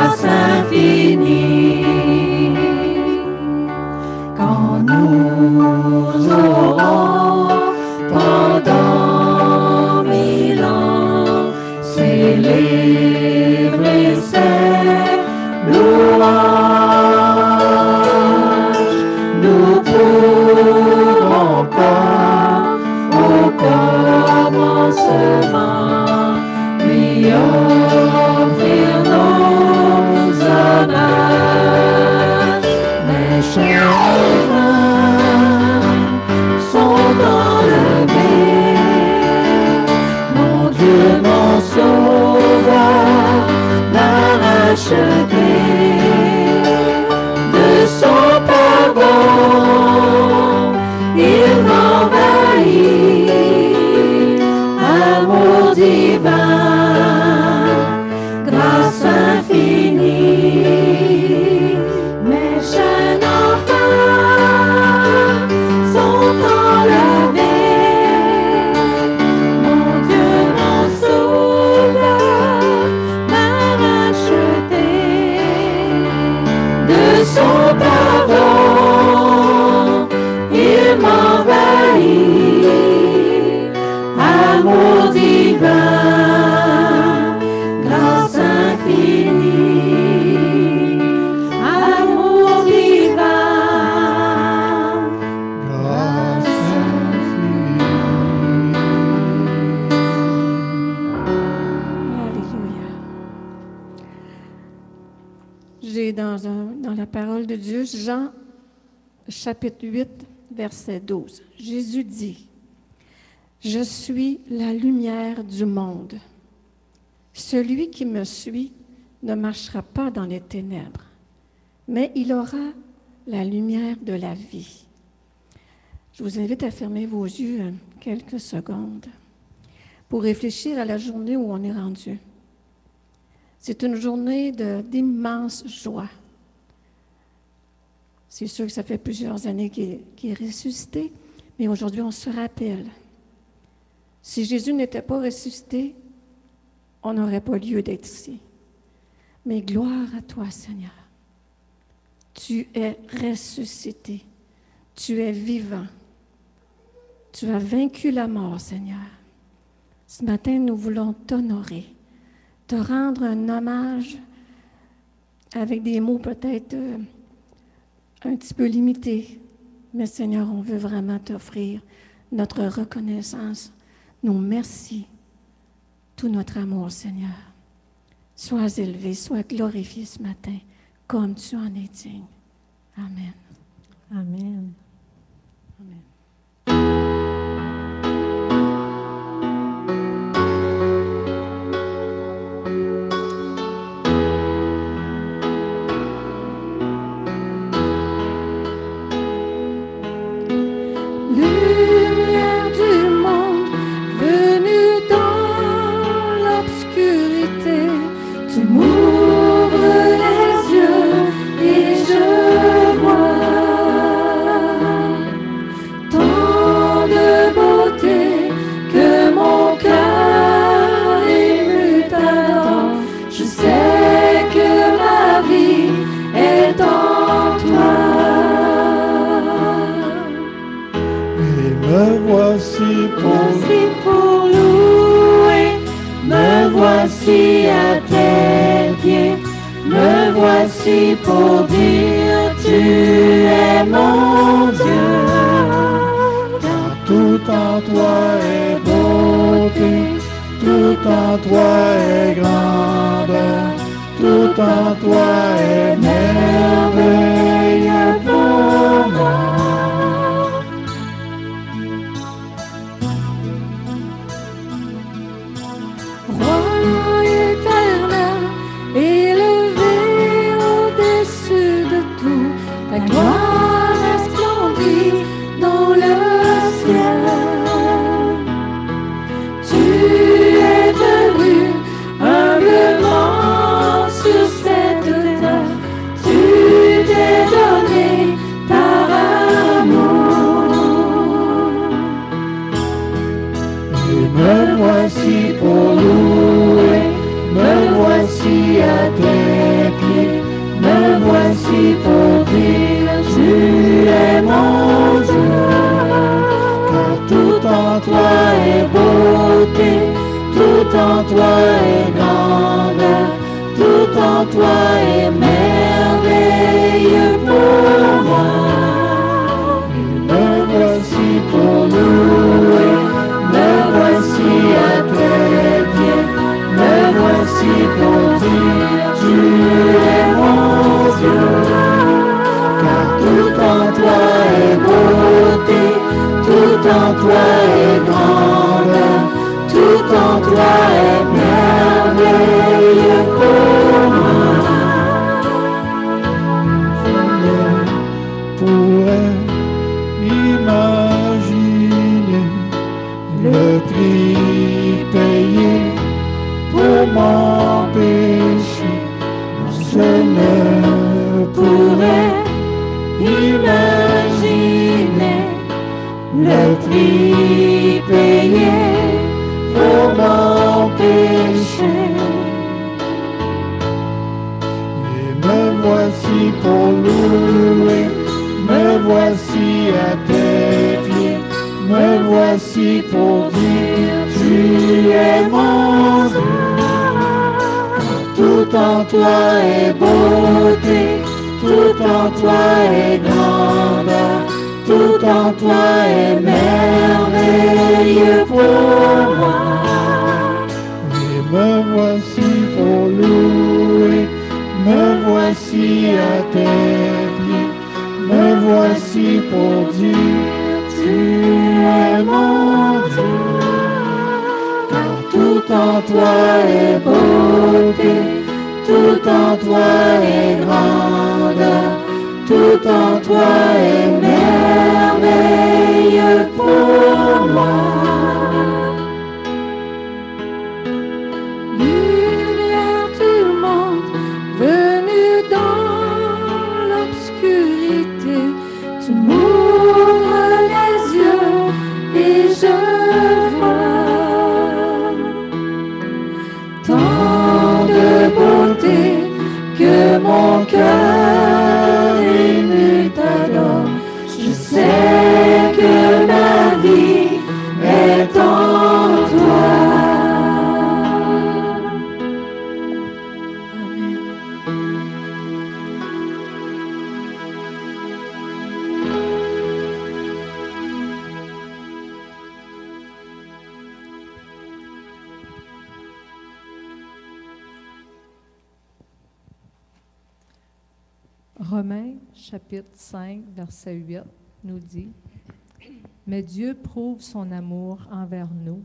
grâce infinie. Quand nous aurons pendant 1000 ans célébré ses louanges, nous pourrons comme au commencement lui offrir nos hommages. Mes chers sont enlevés, mon Dieu, mon sauveur m'a racheté. De son pardon, il m'envahit, amour divin, grâce infinie. Mes jeunes enfants sont enlevés, mon Dieu, mon sauveur m'a racheté. De son pardon, il m'envahit, amour divin, grâce infinie. Amour divin, grâce infinie. Alléluia. J'ai dans la parole de Dieu, Jean, chapitre 8, verset 12. Jésus dit, « Je suis la lumière du monde. Celui qui me suit ne marchera pas dans les ténèbres, mais il aura la lumière de la vie. » Je vous invite à fermer vos yeux quelques secondes pour réfléchir à la journée où on est rendu. C'est une journée d'immense joie. C'est sûr que ça fait plusieurs années qu'il est ressuscité, mais aujourd'hui, on se rappelle. Si Jésus n'était pas ressuscité, on n'aurait pas lieu d'être ici. Mais gloire à toi, Seigneur. Tu es ressuscité. Tu es vivant. Tu as vaincu la mort, Seigneur. Ce matin, nous voulons t'honorer, te rendre un hommage avec des mots peut-être un petit peu limités. Mais Seigneur, on veut vraiment t'offrir notre reconnaissance, nos merci, tout notre amour, Seigneur. Sois élevé, sois glorifié ce matin, comme tu en es digne. Amen. Amen. Amen. Lumière du monde, venue dans l'obscurité, tu m'ouvres les yeux et je vois tant de beauté que mon cœur ému t'attend. Je sais que ma vie est en toi. Me voici pour louer, me voici à tes pieds, me voici pour dire tu es mon Dieu. car tout en toi est beauté, tout en toi est grandeur, tout en toi est merveilleux bonheur. Roi éternel, élevé au-dessus de tout, ta gloire resplendit dans le ciel. Tu es venu humblement sur cette tout en toi est grande, tout en toi est merveilleux pour moi. Et me voici pour louer, me voici à tes pieds, me voici pour dire tu es mon Dieu. Car tout en toi est beauté, tout en toi est grande, tout en toi est merveilleux pour moi. Je pourrais imaginer le prix payé pour m'empêcher. Je ne pourrais imaginer le prix payé pour m'empêcher. Et me voici pour louer, me voici à tes pieds, me voici pour dire tu es mon Dieu. Tout en toi est beauté, tout en toi est grande, tout en toi est merveilleux pour moi. Et me voici pour louer, me voici à tes pieds, me voici pour dire tu es mon Dieu. Car tout en toi est beauté, tout en toi est grande, tout en toi est merveilleux pour moi. Lumière du monde, venue dans l'obscurité, tu m'ouvres les yeux et je vois tant de beauté que mon cœur ému t'adore. Je sais que ma vie est en toi. Amen. Romains chapitre 5, verset 8 nous dit « Mais Dieu prouve son amour envers nous,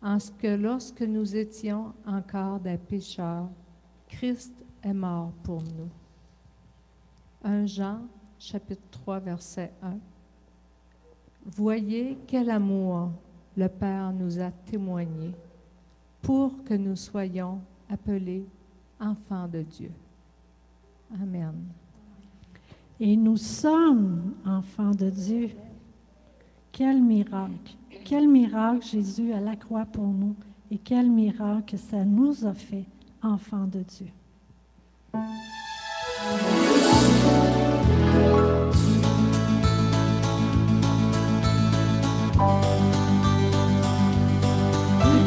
en ce que lorsque nous étions encore des pécheurs, Christ est mort pour nous. » 1 Jean chapitre 3, verset 1 « Voyez quel amour le Père nous a témoigné pour que nous soyons appelés enfants de Dieu. » Amen. Et nous sommes enfants de Dieu. Quel miracle! Quel miracle Jésus à la croix pour nous et quel miracle que ça nous a fait enfants de Dieu.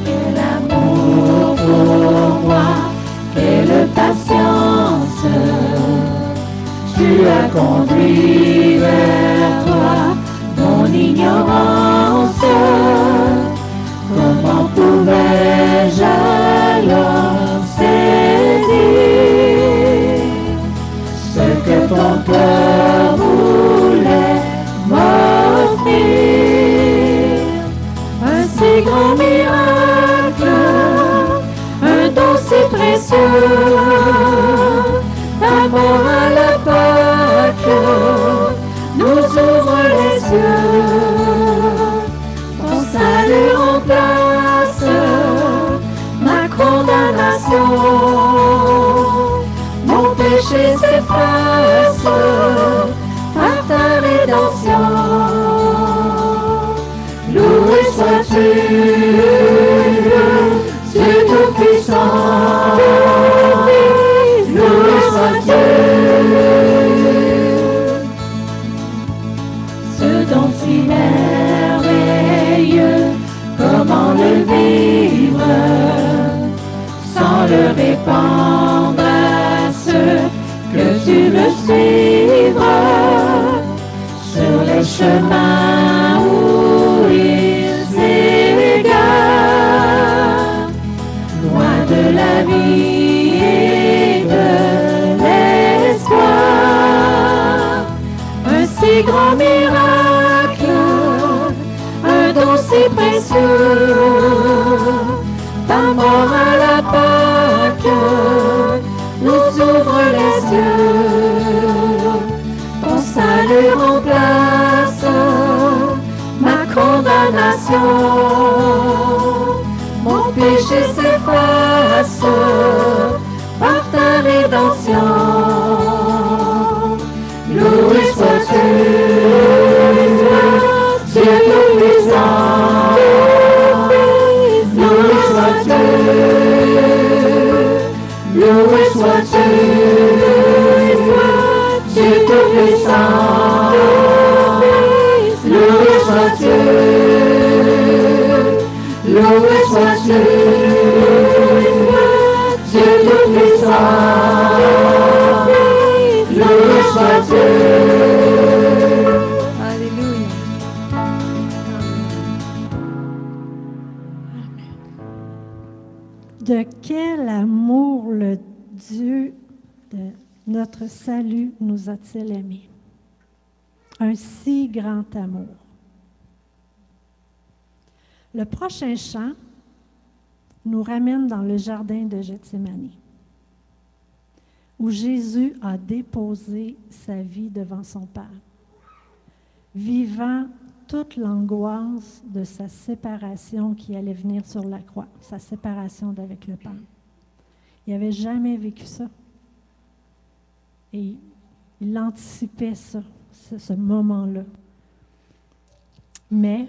Quel amour pour moi, quelle patience, tu as conduit vers toi mon ignorance. Comment pouvais-je alors saisir ce que ton cœur voulait m'offrir? Un si grand miracle, un don si précieux, d'amour à la Pâque, nous ouvre les yeux. Ton salut remplace ma condamnation, mon péché s'efface par ta rédemption. Loué sois-tu, Dieu Tout-Puissant. Loué sois-tu. Ce don si merveilleux, comment le vivre? tu le suivras sur les chemins où il s'égare, loin de la vie et de l'espoir. Un si grand miracle, un don si précieux, ta mort à la Pâque nous ouvre les yeux. Ton salut remplace ma condamnation, mon péché s'efface par ta rédemption. Loué sois-tu, Dieu tout-puissant. Loué sois-tu, loué sois-tu, Dieu tout-puissant. Loué sois-tu, loué sois-tu, Dieu tout-puissant. Loué sois-tu. Alléluia. De quel amour le Dieu de notre salut nous a-t-il aimés? Un si grand amour. Le prochain chant nous ramène dans le jardin de Gethsémani, où Jésus a déposé sa vie devant son Père, vivant toute l'angoisse de sa séparation qui allait venir sur la croix, sa séparation d'avec le Père. Il n'avait jamais vécu ça. Et il anticipait ça, ce moment-là. Mais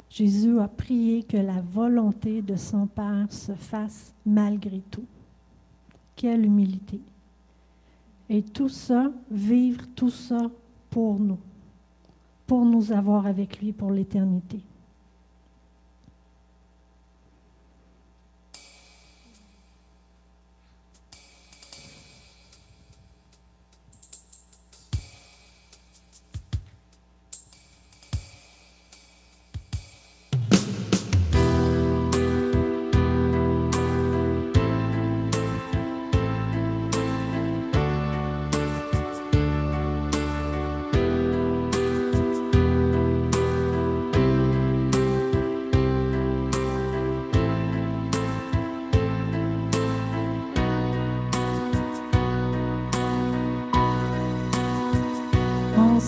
Jésus a prié que la volonté de son Père se fasse malgré tout. Quelle humilité! Et tout ça, vivre tout ça pour nous avoir avec lui pour l'éternité.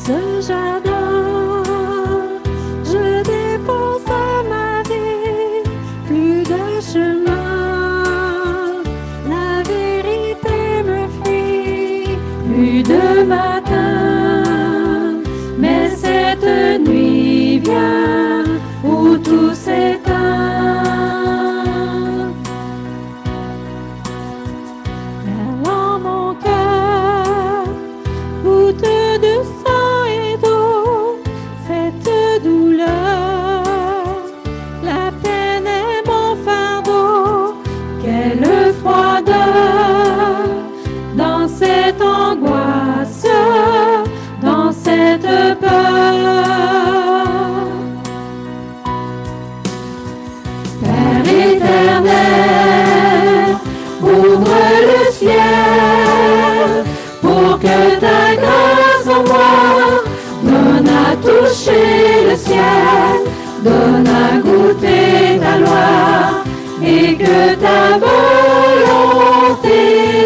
Ce jardin, je dépose ma vie, plus de chemin, la vérité me fuit, plus de matin, mais cette nuit vient où tout s'éteint. Dans mon cœur, goutte de sang et d'eau, cette douleur, la peine est mon fardeau. Quelle froideur dans cette angoisse, dans cette peur. Père éternel, ouvre le ciel pour que ta grâce en moi donne à toucher le ciel, donne à goûter ta loi, et que ta volonté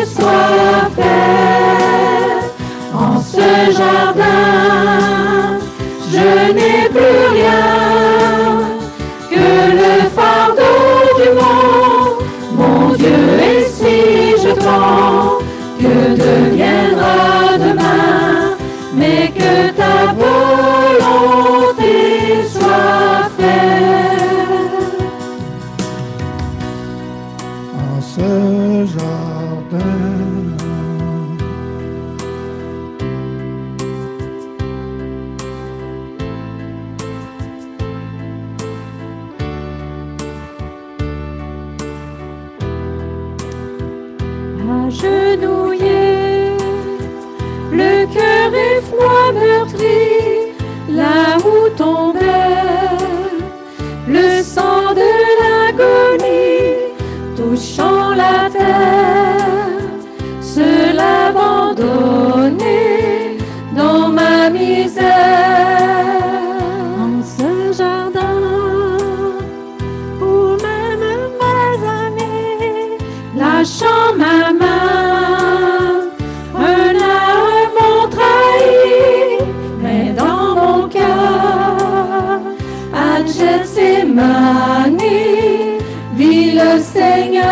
soit faite. En ce jardin, je n'ai plus rien que le fardeau du monde. Mon Dieu, et si je tombe, que deviendra demain, mais que ta volonté soit faite. En ce jardin, agenouillé magnifie le Seigneur.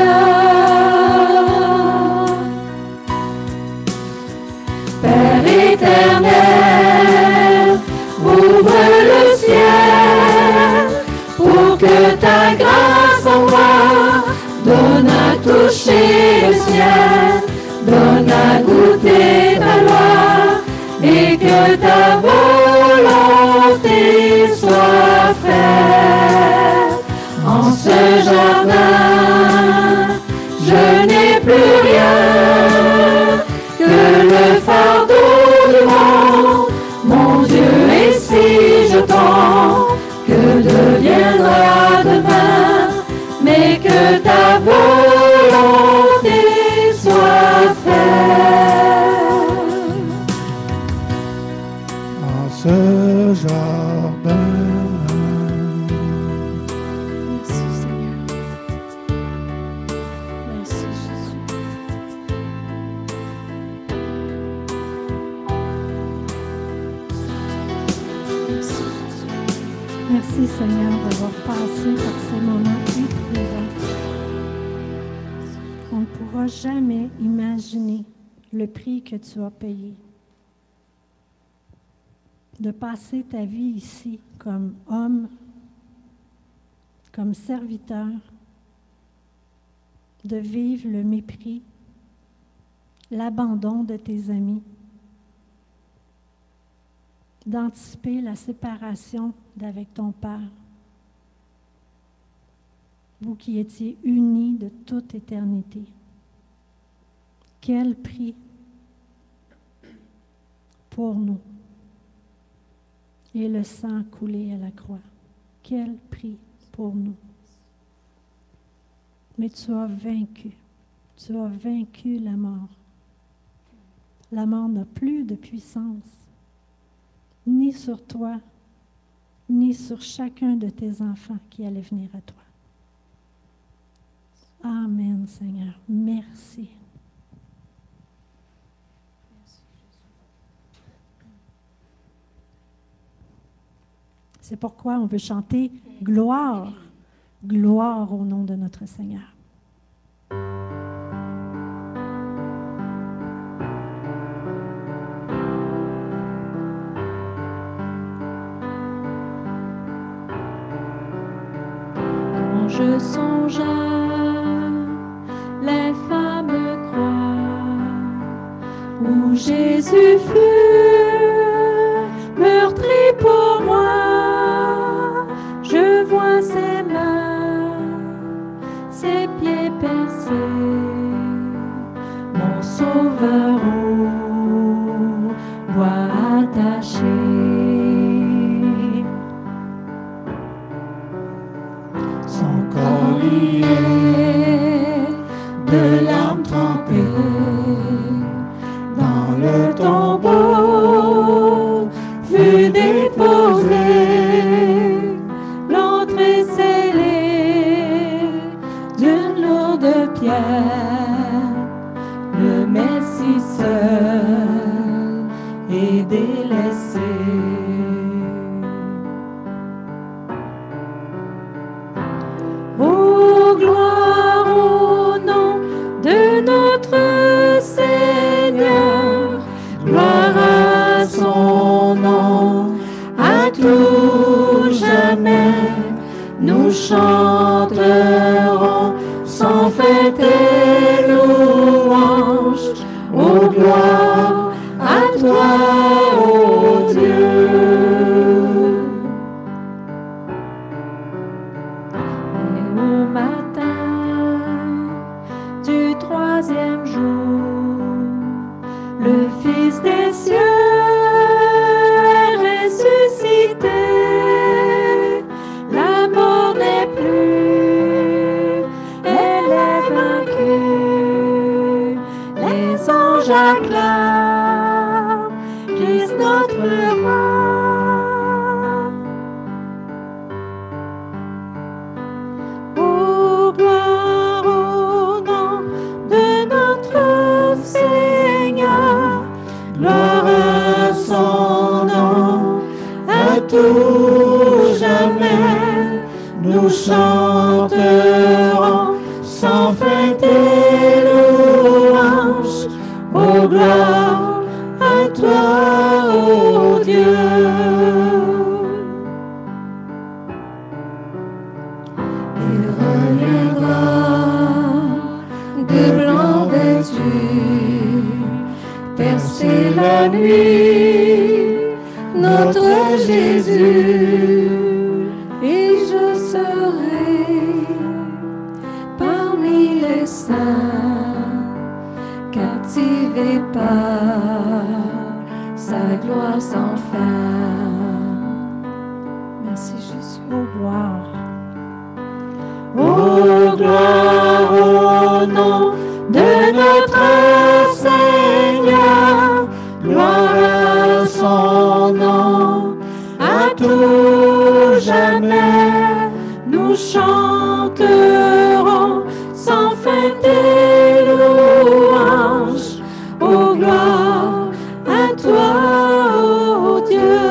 Père éternel, ouvre le ciel pour que ta grâce en moi donne à toucher le ciel, donne à goûter ta loi et que ta volonté soit faite. En ce jardin, je n'ai plus rien que le fardeau du monde. Mon Dieu, et si je tombe, que deviendra demain? Mais que ta volonté soit faite. En ce jardin, Merci Seigneur. Merci Jésus. Merci Jésus. Merci Seigneur d'avoir passé par ces moments éprouvants. On ne pourra jamais imaginer le prix que tu as payé. De passer ta vie ici comme homme, comme serviteur, de vivre le mépris, l'abandon de tes amis, d'anticiper la séparation d'avec ton Père. Vous qui étiez unis de toute éternité. Quel prix pour nous. Et le sang coulé à la croix. Quel prix pour nous. Mais tu as vaincu. Tu as vaincu la mort. La mort n'a plus de puissance, ni sur toi, ni sur chacun de tes enfants qui allaient venir à toi. Amen, Seigneur. Merci. C'est pourquoi on veut chanter gloire, gloire au nom de notre Seigneur. Quand je songe à l'infâme croix où Jésus fut meurtri pour moi, je vois ses mains, ses pieds percés, mon sauveur au bois attaché. Son corps lié de larmes trempées dans le tombeau fut déposé, l'entrée scellée d'une lourde pierre, le Messie seul et délaissé. Oh, gloire au nom de notre Seigneur, gloire à son nom, à tout jamais, nous chanterons son fête et louange. Oh, gloire à toi, ô Dieu. Et au matin du troisième jour, le Fils des cieux est ressuscité. La mort n'est plus, elle est vaincue. Les anges acclament Christ notre roi. Oh, gloire au nom de notre Seigneur, gloire à son nom, à tout jamais, nous nous chanterons sans fin tes louanges. Oh, gloire à toi, ô Dieu. Il reviendra de blanc vêtu, percer la nuit, notre Jésus, et je serai parmi les saints, captivé par sa gloire sans fin. Merci Jésus. Oh, gloire. Oh, gloire au nom de notre Seigneur, gloire à son nom, à tout jamais, nous chanterons sans fin tes louanges. Oh, gloire à toi, ô Dieu.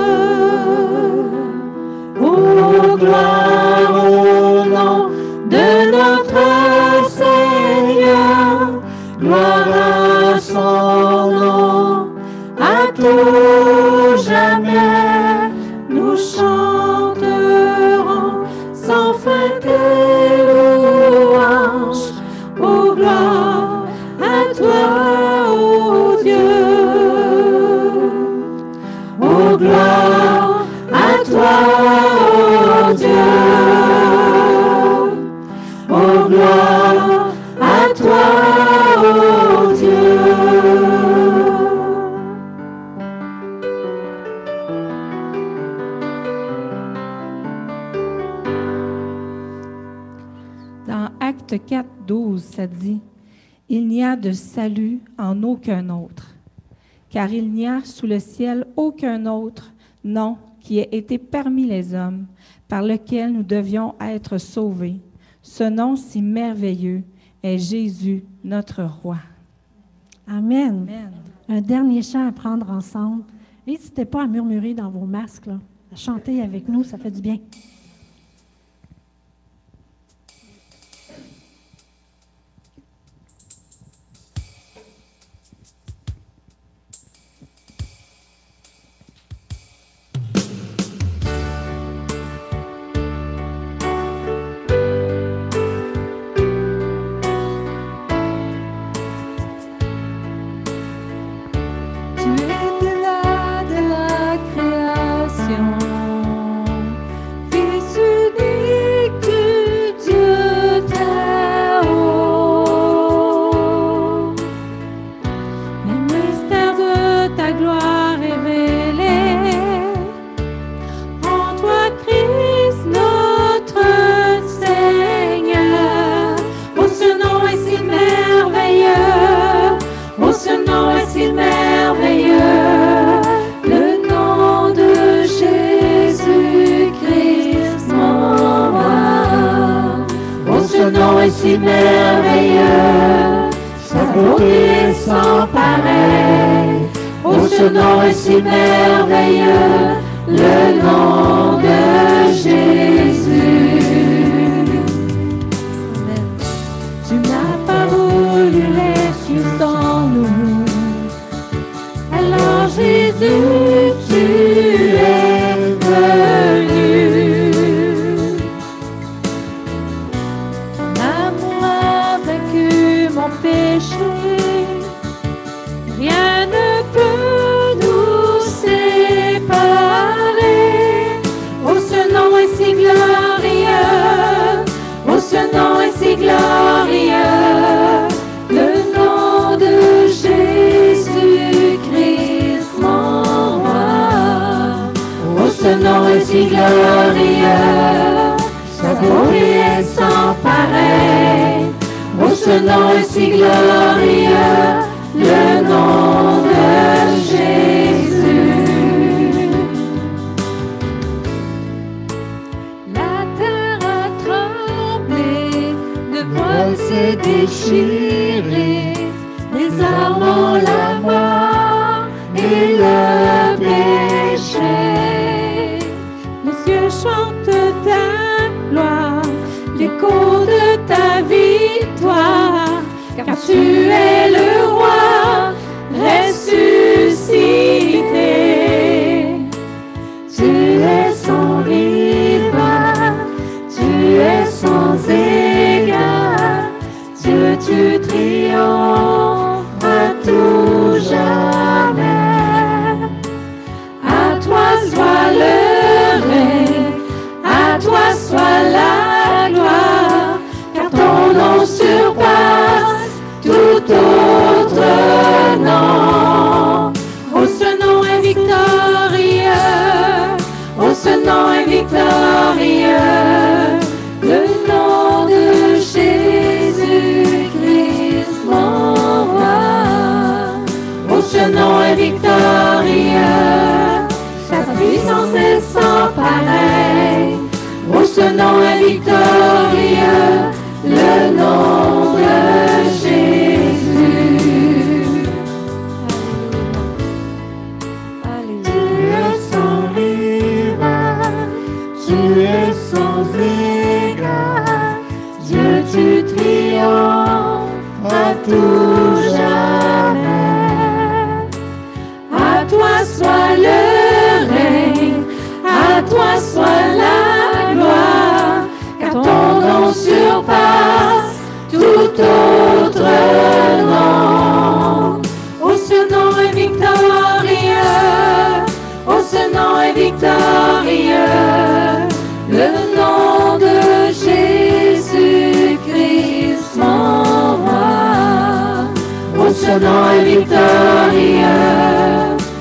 Oh, gloire au nom de notre Seigneur, gloire à son nom, à tout jamais, nous chanterons sans fin tes louanges. Oh, gloire à toi, ô Dieu. Oh, gloire à toi, ô Dieu. Oh, gloire à toi, ô Dieu. Dans Acte 4, 12, ça dit « Il n'y a de salut en aucun autre, car il n'y a sous le ciel aucun autre nom qui ait été parmi les hommes, par lequel nous devions être sauvés. Ce nom si merveilleux est Jésus, notre roi. » Amen. Amen. Un dernier chant à prendre ensemble. N'hésitez pas à murmurer dans vos masques, là, à chanter avec nous, ça fait du bien. Tu étais là de la création, Fils unique du Dieu très haut. Les mystères de ta gloire révélés en toi, Christ, notre Seigneur. Oh, ce nom est si merveilleux, oh, ce nom est si merveilleux, le nom de Jésus-Christ, mon roi. Oh, ce nom est si merveilleux, sa beauté est sans pareil. Oh, ce nom est si merveilleux, le nom de Jésus. Amen. Tu n'as pas voulu les cieux sans nous. Alors Jésus, tu es venu. Ton amour a vaincu mon péché. Rien ne peut nous séparer. Oh, ce nom est si glorieux. Oh, ce nom est si glorieux. Le nom de Jésus-Christ, mon roi. Oh, ce nom est si glorieux. Sa beauté est sans pareil. Oh, ce nom est si glorieux. Le nom de Jésus. La terre a tremblé, le voile s'est déchiré, les armes ont la mort et le péché. Les cieux chantent ta gloire, tu es le roi ressuscité. Tu es sans rival, tu es sans égard. Dieu, tu triomphes à tout jamais. À toi soit le règne, à toi soit la gloire, car ton nom surpasse tout autre nom. Oh, ce nom est victorieux, oh, ce nom est victorieux, le nom de Jésus-Christ, mon roi. Oh, ce nom est victorieux, sa puissance est sans pareil. Oh, ce nom est victorieux, le nom de Jésus. Alléluia. Tu es sans rival, tu es sans égard. Dieu, tu triomphes à tout jamais. À toi soit le règne, à toi soit la gloire, car ton nom surpasse tout autre nom. Oh, ce nom est victorieux, oh, ce nom est victorieux, le nom de Jésus-Christ, mon roi. Oh, ce nom est victorieux,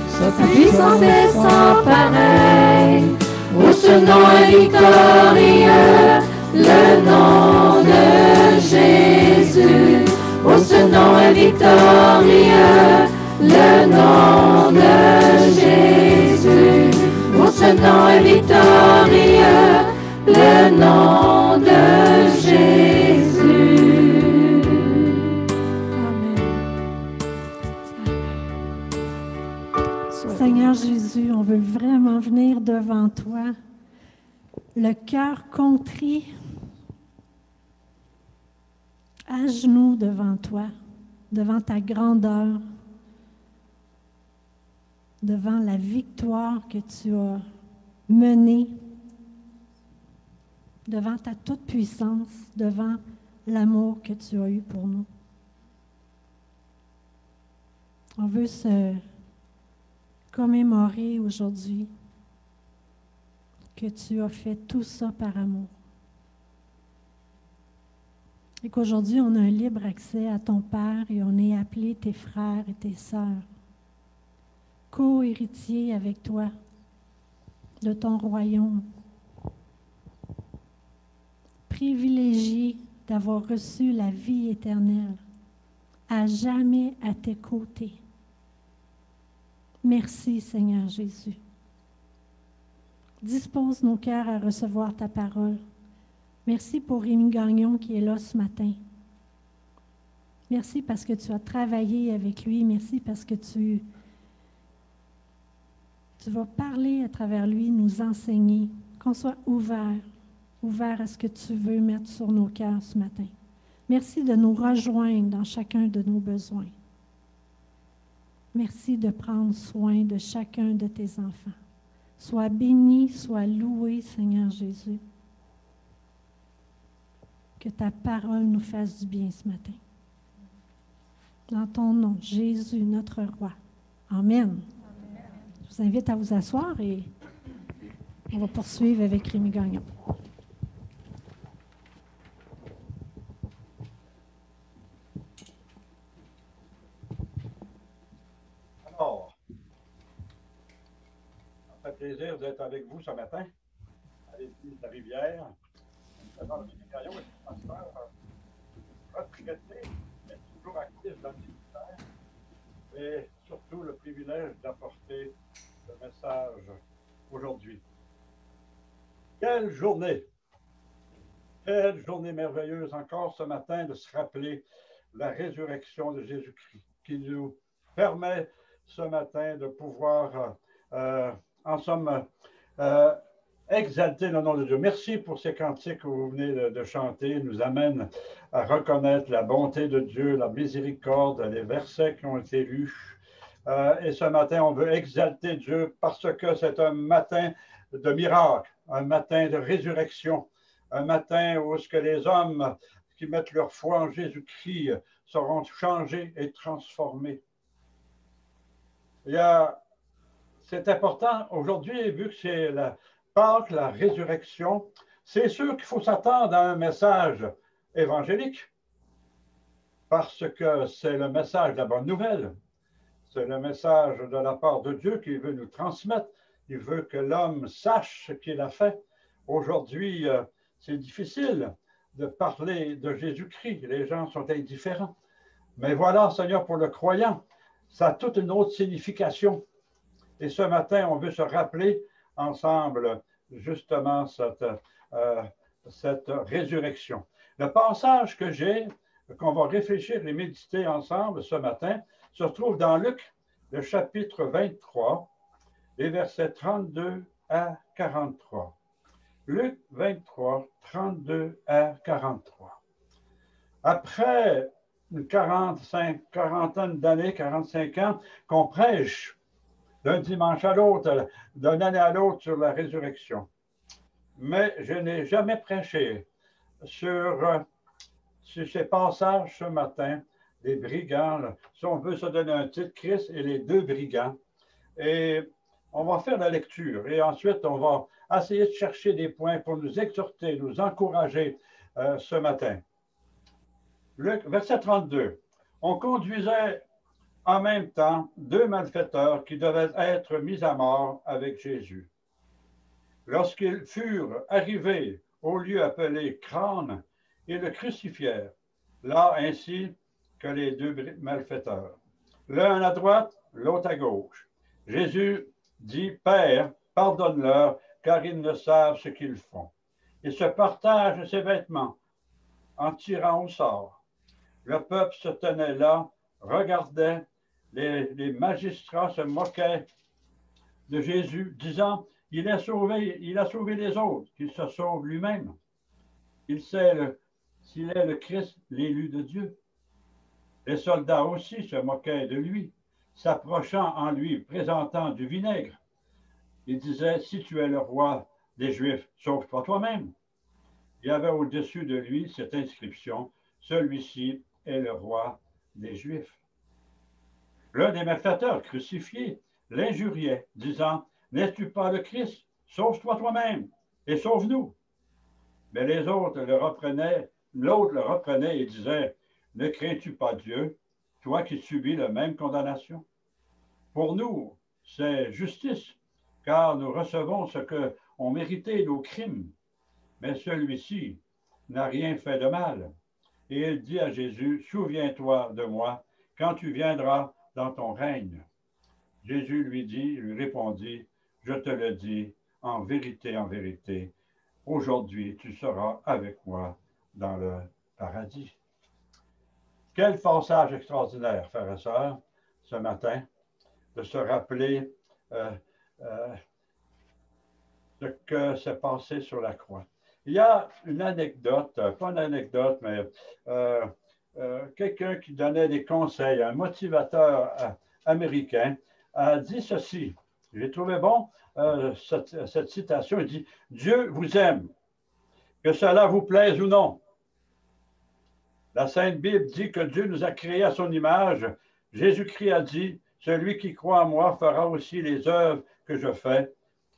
sa puissance est sans pareil. Oh, ce nom est victorieux, le nom de Jésus. Oh, ce nom est victorieux, le nom de Jésus. Oh, ce nom est victorieux, le nom de Jésus. Amen. Seigneur Jésus, on veut vraiment venir devant toi, le cœur contrit, à genoux devant toi, devant ta grandeur, devant la victoire que tu as menée, devant ta toute-puissance, devant l'amour que tu as eu pour nous. On veut se commémorer aujourd'hui que tu as fait tout ça par amour. Et qu'aujourd'hui, on a un libre accès à ton Père et on est appelé tes frères et tes sœurs, co-héritiers avec toi de ton royaume, privilégiés d'avoir reçu la vie éternelle, à jamais à tes côtés. Merci, Seigneur Jésus. Dispose nos cœurs à recevoir ta parole. Merci pour Rémi Gagnon qui est là ce matin. Merci parce que tu as travaillé avec lui. Merci parce que tu vas parler à travers lui, nous enseigner. Qu'on soit ouvert à ce que tu veux mettre sur nos cœurs ce matin. Merci de nous rejoindre dans chacun de nos besoins. Merci de prendre soin de chacun de tes enfants. Sois béni, sois loué, Seigneur Jésus. Que ta parole nous fasse du bien ce matin. Dans ton nom, Jésus, notre roi. Amen. Je vous invite à vous asseoir et on va poursuivre avec Rémi Gagnon. Alors, ça fait plaisir d'être avec vous ce matin à l'église de la Rivière. Dans le Gagnon est un pasteur retraité, mais toujours actif dans le ministère. Et surtout le privilège d'apporter le message aujourd'hui. Quelle journée! Quelle journée merveilleuse encore ce matin de se rappeler la résurrection de Jésus-Christ qui nous permet ce matin de pouvoir, en somme, exalter le nom de Dieu. Merci pour ces cantiques que vous venez de chanter, nous amènent à reconnaître la bonté de Dieu, la miséricorde, les versets qui ont été lus. Et ce matin, on veut exalter Dieu parce que c'est un matin de miracle, un matin de résurrection, un matin où ce que les hommes qui mettent leur foi en Jésus-Christ seront changés et transformés. C'est important aujourd'hui, vu que c'est la Pâques, la résurrection, c'est sûr qu'il faut s'attendre à un message évangélique parce que c'est le message de la bonne nouvelle. C'est le message de la part de Dieu qu'il veut nous transmettre. Il veut que l'homme sache ce qu'il a fait. Aujourd'hui, c'est difficile de parler de Jésus-Christ. Les gens sont indifférents. Mais voilà, Seigneur, pour le croyant, ça a toute une autre signification. Et ce matin, on veut se rappeler ensemble justement cette résurrection. Le passage que j'ai, qu'on va réfléchir et méditer ensemble ce matin, se trouve dans Luc, le chapitre 23, les versets 32 à 43. Luc 23, 32 à 43. Après une quarantaine d'années, 45 ans, qu'on prêche d'un dimanche à l'autre, d'une année à l'autre sur la résurrection. Mais je n'ai jamais prêché sur ces passages ce matin, des brigands. Là. Si on veut se donner un titre, Christ et les deux brigands. Et on va faire la lecture et ensuite on va essayer de chercher des points pour nous exhorter, nous encourager ce matin. Luc, verset 32. On conduisait en même temps deux malfaiteurs qui devaient être mis à mort avec Jésus. Lorsqu'ils furent arrivés au lieu appelé Crâne, ils le crucifièrent, là ainsi que les deux malfaiteurs, l'un à droite, l'autre à gauche. Jésus dit, « Père, pardonne-leur, car ils ne savent ce qu'ils font. » Il se partage ses vêtements en tirant au sort. Le peuple se tenait là, regardait, les magistrats se moquaient de Jésus, disant, « il a sauvé les autres, qu'il se sauve lui-même. Il sait s'il est le Christ, l'élu de Dieu. » Les soldats aussi se moquaient de lui, s'approchant en lui, présentant du vinaigre. Ils disaient, « Si tu es le roi des Juifs, sauve-toi toi-même. » Il y avait au-dessus de lui cette inscription, « Celui-ci est le roi des Juifs. » L'un des malfaiteurs crucifiés l'injuriait, disant, « N'es-tu pas le Christ? Sauve-toi toi-même et sauve-nous. » Mais les autres l'autre le reprenait et disait, « Ne crains-tu pas Dieu, toi qui subis la même condamnation? Pour nous, c'est justice, car nous recevons ce qu'ont mérité nos crimes. Mais celui-ci n'a rien fait de mal. » Et il dit à Jésus, « Souviens-toi de moi quand tu viendras dans ton règne. » Jésus lui répondit, « Je te le dis, en vérité, aujourd'hui tu seras avec moi dans le paradis. » Quel passage extraordinaire, frères et sœurs, ce matin, de se rappeler ce que s'est passé sur la croix. Il y a une anecdote, pas une anecdote, mais quelqu'un qui donnait des conseils, un motivateur américain, a dit ceci. J'ai trouvé bon cette citation. Il dit, « Dieu vous aime, que cela vous plaise ou non. » La Sainte Bible dit que Dieu nous a créés à son image. Jésus-Christ a dit, « Celui qui croit en moi fera aussi les œuvres que je fais.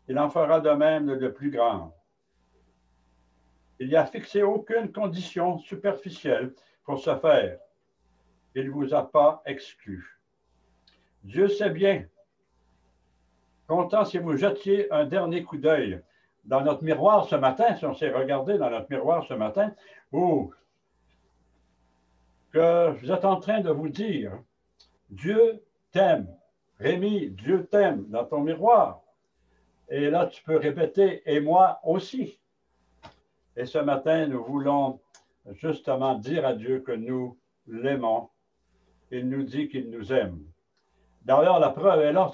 Il en fera de même de plus grandes. » Il n'y a fixé aucune condition superficielle pour ce faire. Il ne vous a pas exclu. Dieu sait bien. Content si vous jetiez un dernier coup d'œil dans notre miroir ce matin, si on s'est regardé dans notre miroir ce matin, ou que vous êtes en train de vous dire, Dieu t'aime. Rémi, Dieu t'aime dans ton miroir. Et là, tu peux répéter, et moi aussi. Et ce matin, nous voulons justement dire à Dieu que nous l'aimons. Il nous dit qu'il nous aime. D'ailleurs, la preuve est là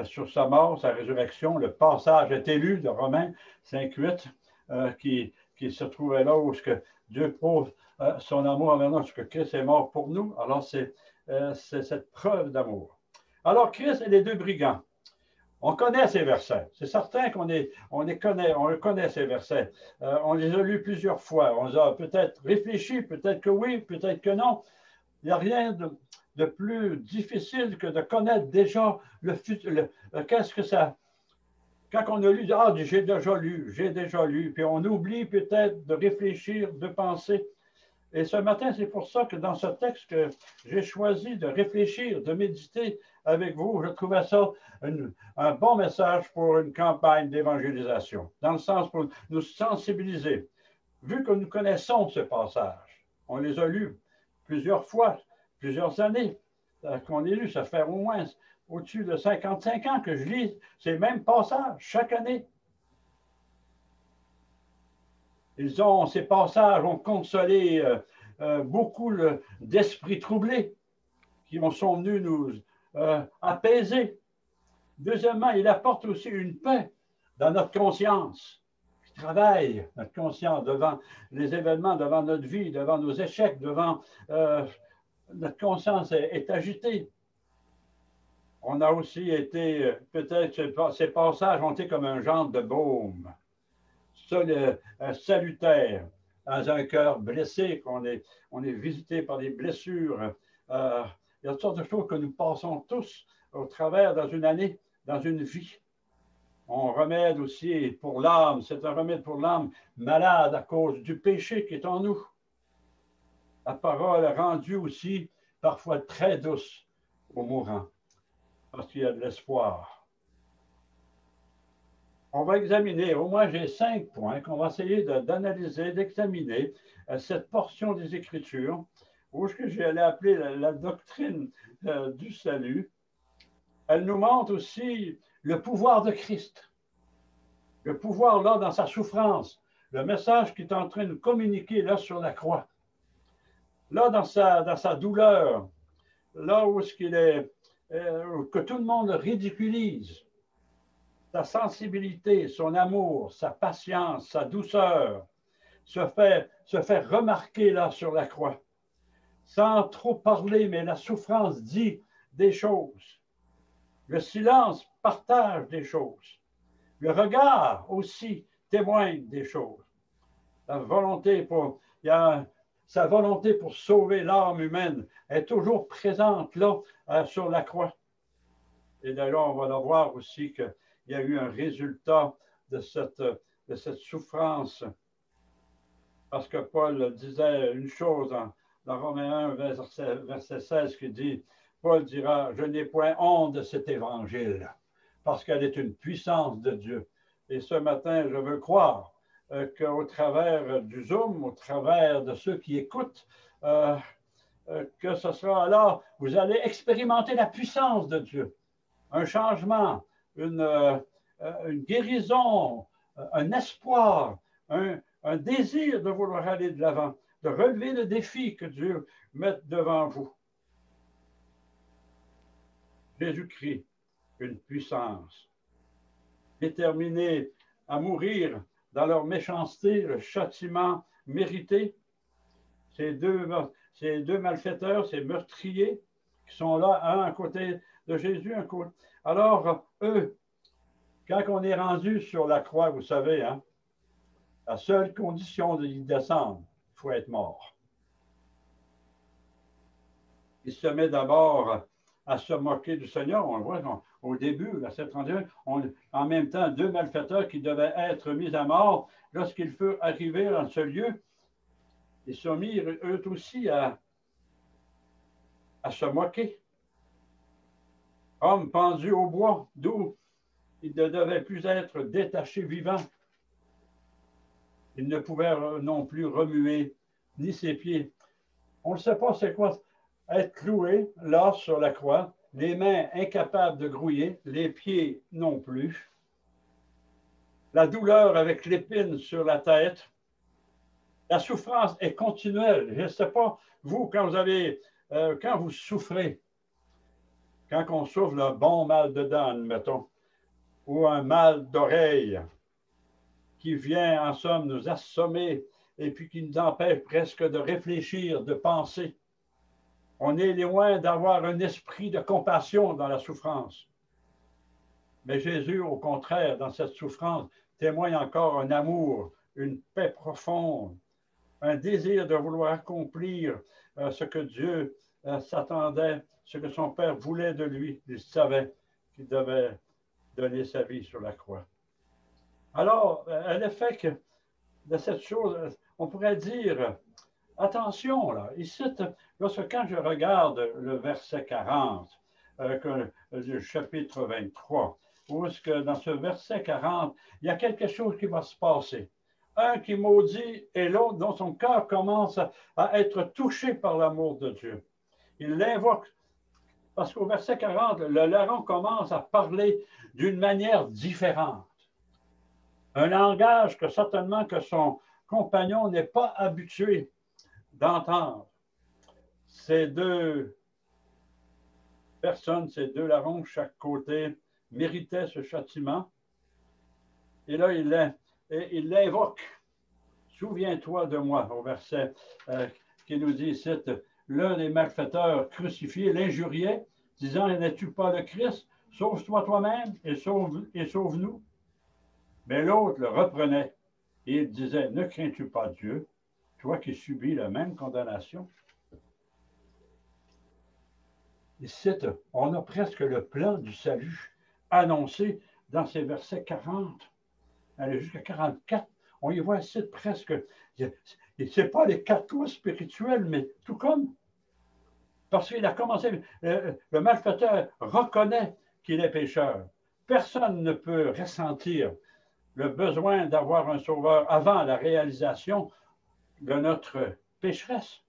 sur sa mort, sa résurrection. Le passage est élu de Romains 5,8 qui se trouvait là où Dieu prouve son amour envers nous, parce que Christ est mort pour nous. Alors, c'est cette preuve d'amour. Alors, Christ et les deux brigands. On connaît ces versets. C'est certain qu'on connaît ces versets. On les a lus plusieurs fois. On les a peut-être réfléchi, peut-être que oui, peut-être que non. Il n'y a rien de plus difficile que de connaître déjà qu'est-ce que ça. Quand on a lu, j'ai déjà lu, puis on oublie peut-être de réfléchir, de penser. Et ce matin, c'est pour ça que dans ce texte que j'ai choisi de réfléchir, de méditer avec vous, je trouvais ça un bon message pour une campagne d'évangélisation, dans le sens pour nous sensibiliser. Vu que nous connaissons ce passage, on les a lus plusieurs fois, plusieurs années qu'on les lus, ça fait au moins au-dessus de 55 ans que je lis ces mêmes passages chaque année. Ces passages ont consolé beaucoup d'esprits troublés qui sont venus nous apaiser. Deuxièmement, il apporte aussi une paix dans notre conscience, qui travaille notre conscience devant les événements, devant notre vie, devant nos échecs, devant notre conscience est agitée. On a aussi été, peut-être ces passages ont été comme un genre de baume. Salutaire dans un cœur blessé, qu'on est visité par des blessures. Il y a toutes sortes de choses que nous passons tous au travers dans une année, dans une vie. On remède aussi pour l'âme, c'est un remède pour l'âme malade à cause du péché qui est en nous. La parole est rendue aussi parfois très douce aux mourants, parce qu'il y a de l'espoir. On va examiner, au moins j'ai 5 points qu'on va essayer d'analyser, d'examiner cette portion des Écritures, où ce que j'allais appeler la doctrine du salut. Elle nous montre aussi le pouvoir de Christ, le pouvoir là dans sa souffrance, le message qu'il est en train de communiquer là sur la croix, là dans sa douleur, là où ce qu'il est, que tout le monde le ridiculise. Sa sensibilité, son amour, sa patience, sa douceur se fait remarquer là sur la croix. Sans trop parler, mais la souffrance dit des choses. Le silence partage des choses. Le regard aussi témoigne des choses. Sa volonté pour sauver l'âme humaine est toujours présente là sur la croix. Et d'ailleurs, on va le voir aussi que il y a eu un résultat de cette souffrance. Parce que Paul disait une chose dans Romains 1, verset 16, qui dit, Paul dira, je n'ai point honte de cet évangile, parce qu'elle est une puissance de Dieu. Et ce matin, je veux croire qu'au travers du Zoom, au travers de ceux qui écoutent, que ce sera alors, vous allez expérimenter la puissance de Dieu, un changement, une guérison, un espoir, un désir de vouloir aller de l'avant, de relever le défi que Dieu met devant vous. Jésus-Christ, une puissance, déterminée à mourir dans leur méchanceté, le châtiment mérité. Ces deux malfaiteurs, ces meurtriers qui sont là, un à côté de Jésus, un côté. Alors, eux, quand on est rendu sur la croix, vous savez, hein, la seule condition d'y descendre, il faut être mort. Il se met d'abord à se moquer du Seigneur. On le voit au début, verset 31, en même temps, 2 malfaiteurs qui devaient être mis à mort, lorsqu'ils furent arrivés dans ce lieu, ils se mirent eux aussi à se moquer. Hommes pendus au bois, d'où il ne devait plus être détaché vivant. Il ne pouvait non plus remuer ni ses pieds. On ne sait pas c'est quoi être cloué là sur la croix, les mains incapables de grouiller, les pieds non plus. La douleur avec l'épine sur la tête. La souffrance est continuelle. Je ne sais pas, vous, quand vous souffrez, quand on souffre un bon mal de dents, admettons, ou un mal d'oreille qui vient, en somme, nous assommer et puis qui nous empêche presque de réfléchir, de penser. On est loin d'avoir un esprit de compassion dans la souffrance. Mais Jésus, au contraire, dans cette souffrance, témoigne encore un amour, une paix profonde, un désir de vouloir accomplir ce que Dieu s'attendait, ce que son Père voulait de lui. Il savait qu'il devait donner sa vie sur la croix. Alors, à l'effet de cette chose, on pourrait dire, attention, là, ici, quand je regarde le verset 40 du chapitre 23, où est-ce que dans ce verset 40, il y a quelque chose qui va se passer. Un qui maudit et l'autre dont son cœur commence à être touché par l'amour de Dieu. Il l'invoque parce qu'au verset 40, le larron commence à parler d'une manière différente. Un langage que certainement que son compagnon n'est pas habitué d'entendre. Ces deux personnes, ces deux larrons de chaque côté, méritaient ce châtiment. Et là, il l'invoque. Souviens-toi de moi, au verset qui nous dit ici, l'un des malfaiteurs crucifiés l'injuriait, disant, n'es-tu pas le Christ? Sauve-toi toi-même et sauve-nous. Mais l'autre le reprenait et il disait, ne crains-tu pas Dieu, toi qui subis la même condamnation? Ici, on a presque le plan du salut annoncé dans ces versets 40. Allez jusqu'à 44. On y voit ici presque, ce n'est pas les 4 lois spirituelles, mais tout comme. Parce qu'il a commencé, le malfaiteur reconnaît qu'il est pécheur. Personne ne peut ressentir le besoin d'avoir un sauveur avant la réalisation de notre pécheresse.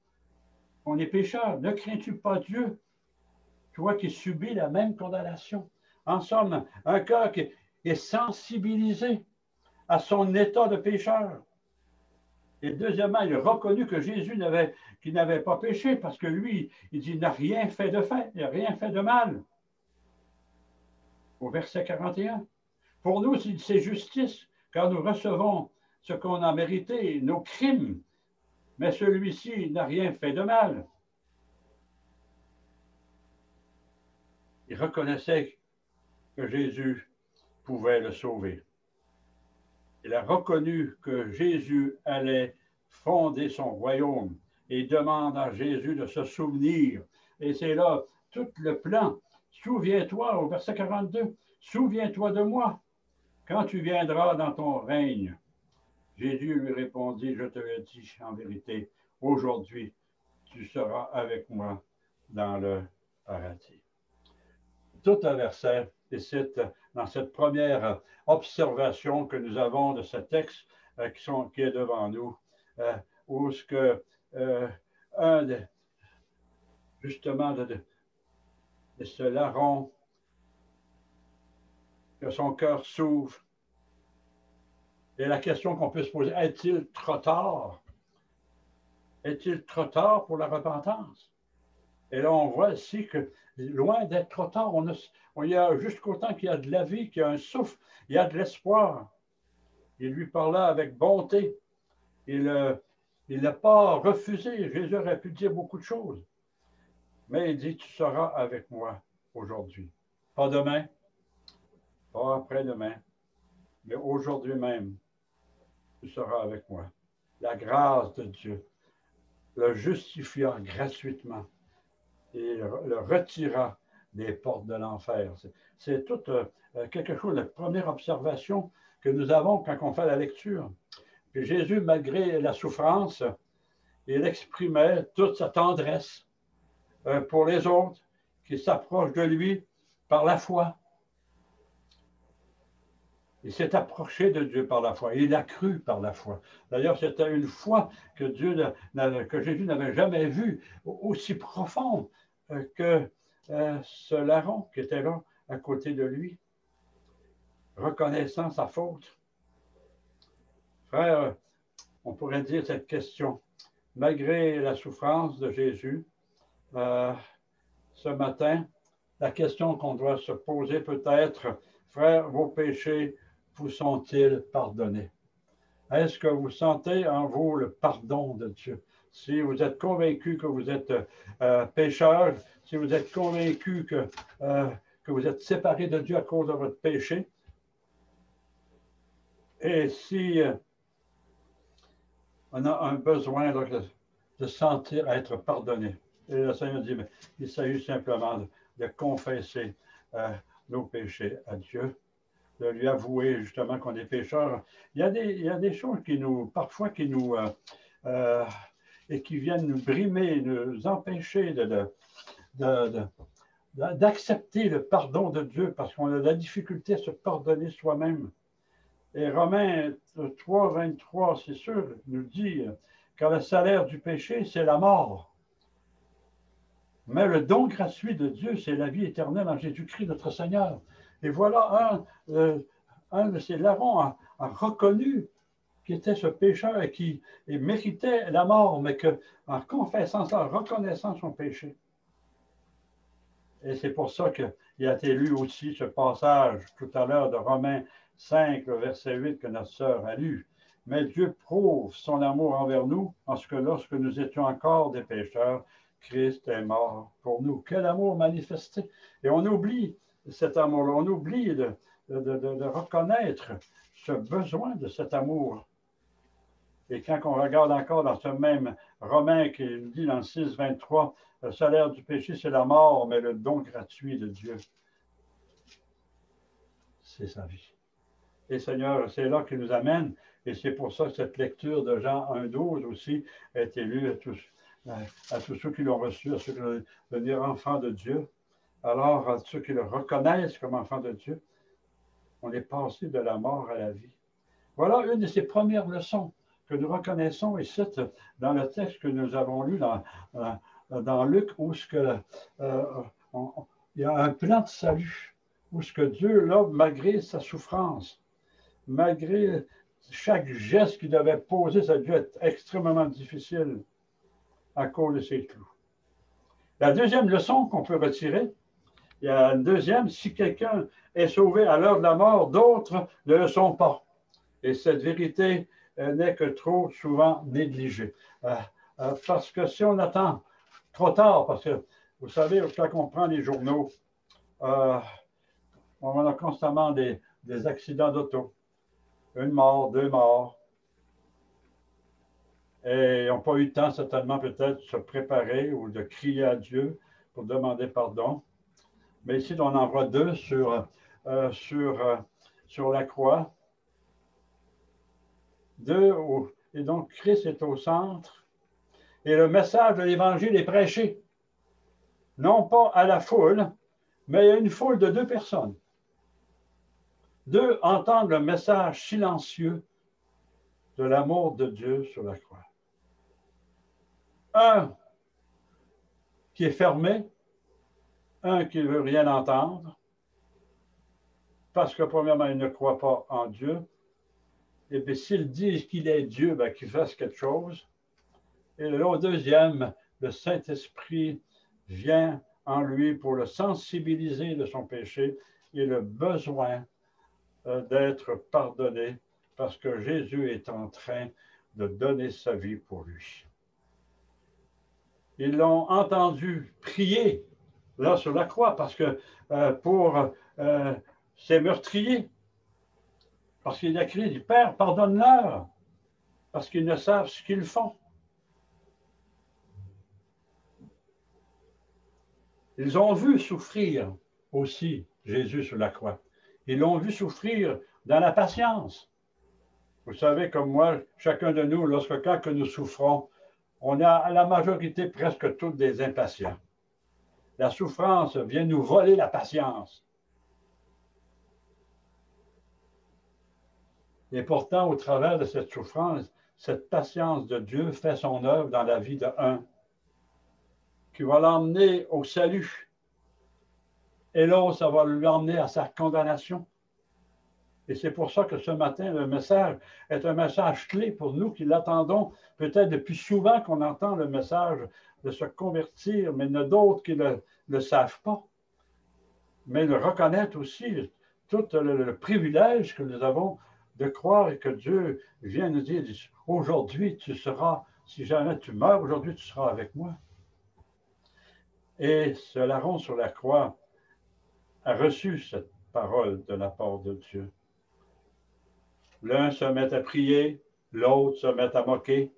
On est pécheur. Ne crains-tu pas Dieu, toi qui subis la même condamnation? En somme, un cœur qui est sensibilisé à son état de pécheur. Et deuxièmement, il a reconnu que Jésus n'avait pas péché parce que lui, il dit, il n'a rien fait de fait, il n'a rien fait de mal. Au verset 41. Pour nous, c'est justice, car nous recevons ce qu'on a mérité, nos crimes. Mais celui-ci n'a rien fait de mal. Il reconnaissait que Jésus pouvait le sauver. Il a reconnu que Jésus allait fonder son royaume et demande à Jésus de se souvenir. Et c'est là tout le plan. Souviens-toi, au verset 42, souviens-toi de moi quand tu viendras dans ton règne. Jésus lui répondit, je te le dis en vérité, aujourd'hui, tu seras avec moi dans le paradis. Tout un verset, et c'est dans cette première observation que nous avons de ce texte qui est devant nous, où ce que justement de ce larron, que son cœur s'ouvre. Et la question qu'on peut se poser, est-il trop tard? Est-il trop tard pour la repentance? Et là, on voit ici que, loin d'être trop tard, il y a jusqu'au temps qu'il y a de la vie, qu'il y a un souffle, il y a de l'espoir. Il lui parla avec bonté. Il n'a pas refusé. Jésus aurait pu dire beaucoup de choses. Mais il dit, tu seras avec moi aujourd'hui. Pas demain, pas après-demain, mais aujourd'hui même, tu seras avec moi. La grâce de Dieu le justifia gratuitement et le retira des portes de l'enfer. C'est tout quelque chose, la première observation que nous avons quand on fait la lecture. Puis Jésus, malgré la souffrance, il exprimait toute sa tendresse pour les autres qui s'approchent de lui par la foi. Il s'est approché de Dieu par la foi. Il a cru par la foi. D'ailleurs, c'était une foi que Jésus n'avait jamais vue aussi profonde que ce larron qui était là à côté de lui, reconnaissant sa faute. Frère, on pourrait dire cette question. Malgré la souffrance de Jésus, ce matin, la question qu'on doit se poser peut-être, frères, vos péchés vous sont-ils pardonnés? Est-ce que vous sentez en vous le pardon de Dieu? Si vous êtes convaincu que vous êtes pécheur, si vous êtes convaincu que vous êtes séparé de Dieu à cause de votre péché, et si on a un besoin de sentir être pardonné. Et le Seigneur dit, mais il s'agit simplement de confesser nos péchés à Dieu, de lui avouer justement qu'on est pécheurs. Il y a des choses parfois qui nous et qui viennent nous brimer, nous empêcher d'accepter le pardon de Dieu parce qu'on a de la difficulté à se pardonner soi-même. Et Romains 3, 23, c'est sûr, nous dit que le salaire du péché, c'est la mort. Mais le don gratuit de Dieu, c'est la vie éternelle en Jésus-Christ, notre Seigneur. Et voilà un de ces larrons a reconnu qui était ce pécheur et qui méritait la mort, mais qu'en confessant ça, en reconnaissant son péché. Et c'est pour ça qu'il a été lu aussi ce passage tout à l'heure de Romains 5, le verset 8 que notre sœur a lu. Mais Dieu prouve son amour envers nous en ce que lorsque nous étions encore des pécheurs, Christ est mort pour nous. Quel amour manifesté! Et on oublie cet amour-là, on oublie de reconnaître ce besoin de cet amour. Et quand on regarde encore dans ce même Romain qui dit dans le 6, 23, le salaire du péché, c'est la mort, mais le don gratuit de Dieu, c'est sa vie. Et Seigneur, c'est là qu'il nous amène, et c'est pour ça que cette lecture de Jean 1, 12 aussi a été lue à tous ceux qui l'ont reçu, à ceux qui veulent devenir enfants de Dieu. Alors, à ceux qui le reconnaissent comme enfants de Dieu, on est passé de la mort à la vie. Voilà une de ces premières leçons que nous reconnaissons ici dans le texte que nous avons lu dans Luc, où il y a un plan de salut, où ce que Dieu, là, malgré sa souffrance, malgré chaque geste qu'il devait poser, ça a dû être extrêmement difficile à cause de ses clous. La deuxième leçon qu'on peut retirer, il y a une deuxième, si quelqu'un est sauvé à l'heure de la mort, d'autres ne le sont pas. Et cette vérité n'est que trop souvent négligée. Parce que si on attend trop tard, parce que vous savez, quand on prend les journaux, on a constamment des accidents d'auto. Une mort, deux morts. Et ils n'ont pas eu le temps, certainement, peut-être, de se préparer ou de crier à Dieu pour demander pardon. Mais ici, on en voit deux sur la croix. Et donc, Christ est au centre. Et le message de l'Évangile est prêché. Non pas à la foule, mais à une foule de deux personnes. Deux entendent le message silencieux de l'amour de Dieu sur la croix. Un qui est fermé, un qui ne veut rien entendre, parce que premièrement, il ne croit pas en Dieu. Et puis s'il dit qu'il est Dieu, ben, qu'il fasse quelque chose. Et le deuxième, le Saint-Esprit vient en lui pour le sensibiliser de son péché et le besoin d'être pardonné parce que Jésus est en train de donner sa vie pour lui. Ils l'ont entendu prier là sur la croix parce que pour ces meurtriers, parce qu'il a crié, « Père, pardonne-leur » parce qu'ils ne savent ce qu'ils font. Ils ont vu souffrir aussi Jésus sur la croix. Ils l'ont vu souffrir dans la patience. Vous savez, comme moi, chacun de nous, quand nous souffrons, on a la majorité presque toutes des impatients. La souffrance vient nous voler la patience. Et pourtant, au travers de cette souffrance, cette patience de Dieu fait son œuvre dans la vie d'un qui va l'emmener au salut. Et l'autre, ça va l'emmener à sa condamnation. Et c'est pour ça que ce matin, le message est un message clé pour nous qui l'attendons peut-être depuis souvent qu'on entend le message de se convertir, mais il y en a d'autres qui ne le savent pas. mais de reconnaître aussi tout le privilège que nous avons de croire et que Dieu vient nous dire, aujourd'hui tu seras, si jamais tu meurs, aujourd'hui tu seras avec moi. Et ce larron sur la croix a reçu cette parole de la part de Dieu. L'un se met à prier, l'autre se met à moquer.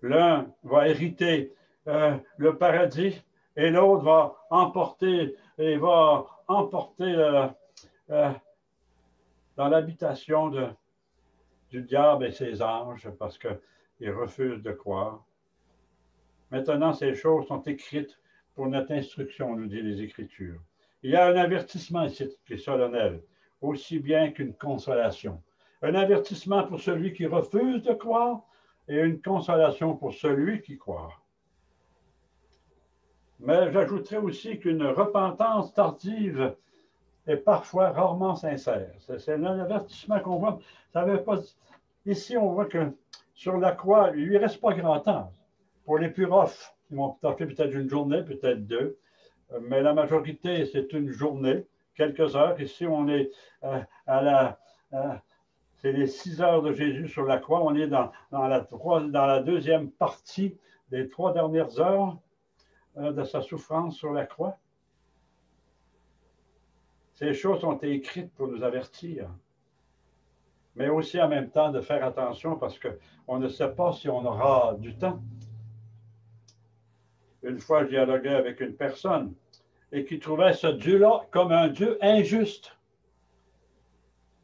L'un va hériter le paradis et l'autre va emporter dans l'habitation du diable et ses anges parce qu'ils refusent de croire. Maintenant, ces choses sont écrites pour notre instruction, nous dit les Écritures. Il y a un avertissement ici qui est solennel, aussi bien qu'une consolation. Un avertissement pour celui qui refuse de croire et une consolation pour celui qui croit. Mais j'ajouterais aussi qu'une repentance tardive est parfois rarement sincère. C'est un avertissement qu'on voit. Ça veut pas... Ici, on voit que sur la croix, il ne lui reste pas grand temps. Pour les plus roughs, ils vont tenter peut-être une journée, peut-être deux, mais la majorité, c'est une journée, quelques heures. Ici, on est c'est les 6 heures de Jésus sur la croix. On est dans la deuxième partie des 3 dernières heures de sa souffrance sur la croix. Ces choses ont été écrites pour nous avertir, mais aussi en même temps de faire attention parce qu'on ne sait pas si on aura du temps. Une fois, je dialoguais avec une personne et qui trouvait ce Dieu-là comme un Dieu injuste.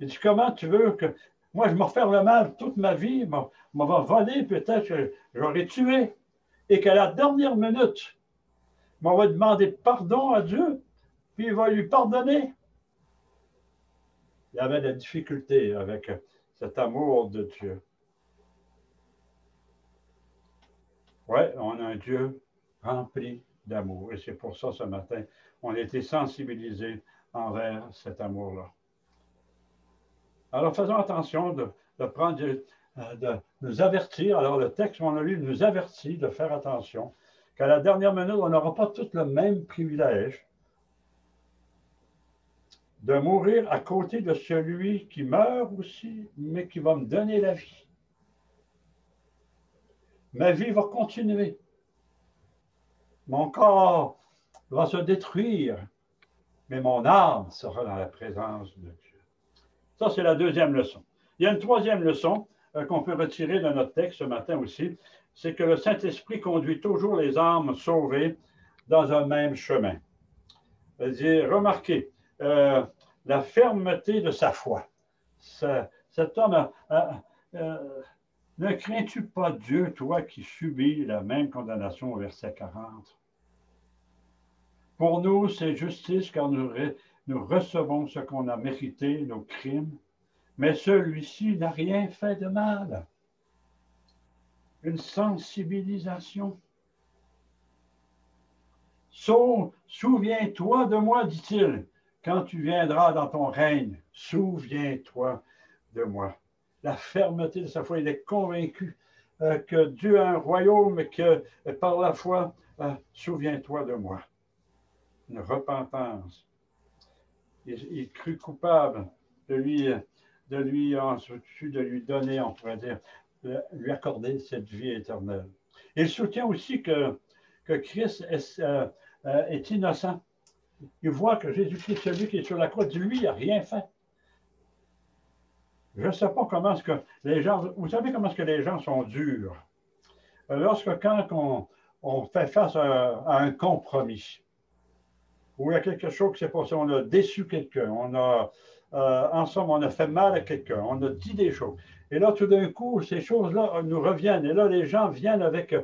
Il dit, comment tu veux que... Moi, je me refais le mal toute ma vie, je m'en vais voler, peut-être que j'aurais tué, et qu'à la dernière minute, on va demander pardon à Dieu, puis il va lui pardonner. Il y avait des difficultés avec cet amour de Dieu. Oui, on a un Dieu rempli d'amour. Et c'est pour ça, ce matin, on a été sensibilisés envers cet amour-là. Alors, faisons attention de nous avertir. Alors, le texte qu'on a lu nous avertit de faire attention qu'à la dernière minute, on n'aura pas tout le même privilège de mourir à côté de celui qui meurt aussi, mais qui va me donner la vie. Ma vie va continuer. Mon corps va se détruire, mais mon âme sera dans la présence de Dieu. Ça, c'est la deuxième leçon. Il y a une troisième leçon qu'on peut retirer de notre texte ce matin aussi, c'est que le Saint-Esprit conduit toujours les âmes sauvées dans un même chemin. C'est-à-dire, remarquez, la fermeté de sa foi. Cet homme ne crains-tu pas Dieu, toi qui subis la même condamnation au verset 40? Pour nous, c'est justice car nous recevons ce qu'on a mérité, nos crimes, mais celui-ci n'a rien fait de mal. Une sensibilisation. Souviens-toi de moi, dit-il, quand tu viendras dans ton règne. Souviens-toi de moi. La fermeté de sa foi, il est convaincu que Dieu a un royaume et que par la foi, souviens-toi de moi. Une repentance. Il crut coupable de lui donner, on pourrait dire, lui accorder cette vie éternelle. Il soutient aussi que Christ est innocent. Il voit que Jésus-Christ, celui qui est sur la croix, dit, lui, il n'a rien fait. Je ne sais pas comment est-ce que les gens... Vous savez comment est-ce que les gens sont durs? Quand on fait face à un compromis, ou il y a quelque chose qui s'est passé, on a déçu quelqu'un, en somme, on a fait mal à quelqu'un, on a dit des choses. Et là, tout d'un coup, ces choses-là nous reviennent. Et là, les gens viennent avec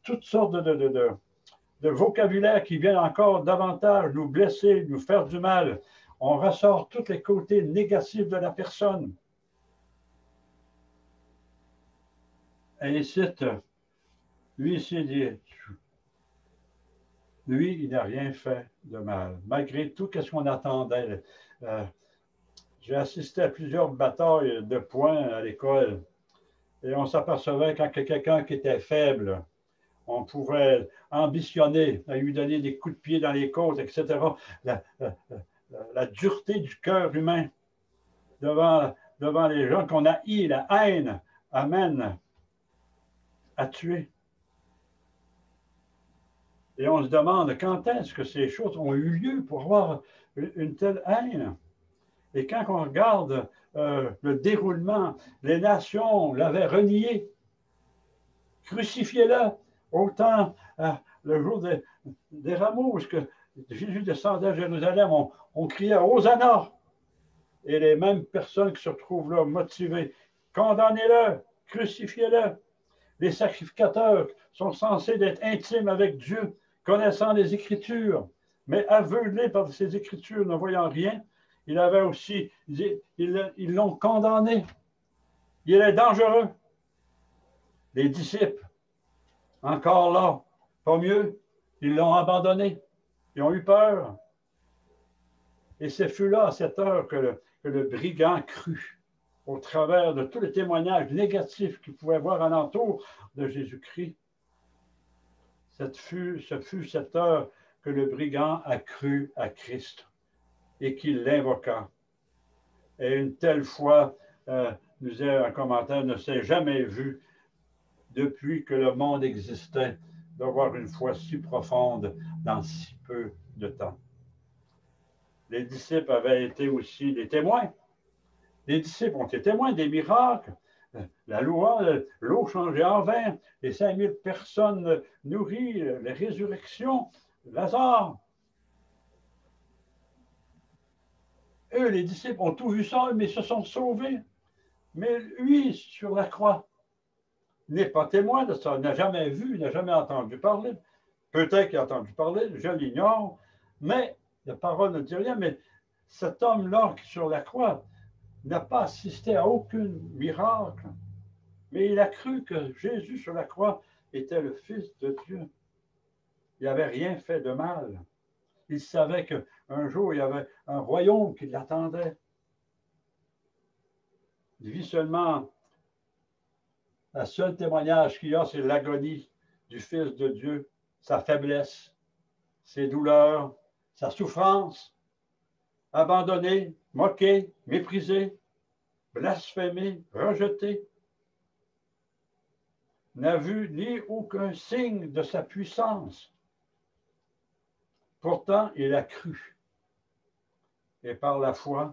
toutes sortes de vocabulaire qui viennent encore davantage nous blesser, nous faire du mal. On ressort tous les côtés négatifs de la personne. Et ici, lui, il n'a rien fait de mal. Malgré tout, qu'est-ce qu'on attendait? J'ai assisté à plusieurs batailles de poing à l'école et on s'apercevait quand quelqu'un qui était faible, on pouvait ambitionner à lui donner des coups de pied dans les côtes, etc. la dureté du cœur humain devant les gens qu'on haït. La haine amène à tuer. Et on se demande quand est-ce que ces choses ont eu lieu pour avoir une telle haine. Et quand on regarde le déroulement, les nations l'avaient renié. Crucifiez-le. Autant le jour des rameaux, où Jésus descendait à Jérusalem, on criait Hosanna. Et les mêmes personnes qui se retrouvent là motivées, condamnez-le, crucifiez-le. Les sacrificateurs sont censés être intimes avec Dieu, connaissant les Écritures, mais aveuglés par ces Écritures, ne voyant rien, ils l'ont condamné. Il est dangereux. Les disciples, encore là, pas mieux, ils l'ont abandonné. Ils ont eu peur. Et ce fut là, à cette heure, que le brigand crut, au travers de tous les témoignages négatifs qu'il pouvait voir alentour de Jésus-Christ. Ce fut cette heure que le brigand a cru à Christ et qu'il l'invoqua. Et une telle foi, nous disait un commentaire, ne s'est jamais vu depuis que le monde existait, d'avoir une foi si profonde dans si peu de temps. Les disciples avaient été aussi des témoins. Les disciples ont été témoins des miracles. La louange, l'eau changée en vin, les 5000 personnes nourries, les résurrections, Lazare. Eux, les disciples, ont tout vu ça, mais se sont sauvés. Mais lui, sur la croix, n'est pas témoin de ça, n'a jamais vu, n'a jamais entendu parler. Peut-être qu'il a entendu parler, je l'ignore, mais la parole ne dit rien. Mais cet homme-là, sur la croix, n'a pas assisté à aucun miracle, mais il a cru que Jésus sur la croix était le Fils de Dieu. Il n'avait rien fait de mal. Il savait qu'un jour, il y avait un royaume qui l'attendait. Il vit seulement, le seul témoignage qu'il y a, c'est l'agonie du Fils de Dieu, sa faiblesse, ses douleurs, sa souffrance, abandonné, moqué, méprisé, blasphémé, rejeté, n'a vu ni aucun signe de sa puissance. Pourtant, il a cru. Et par la foi,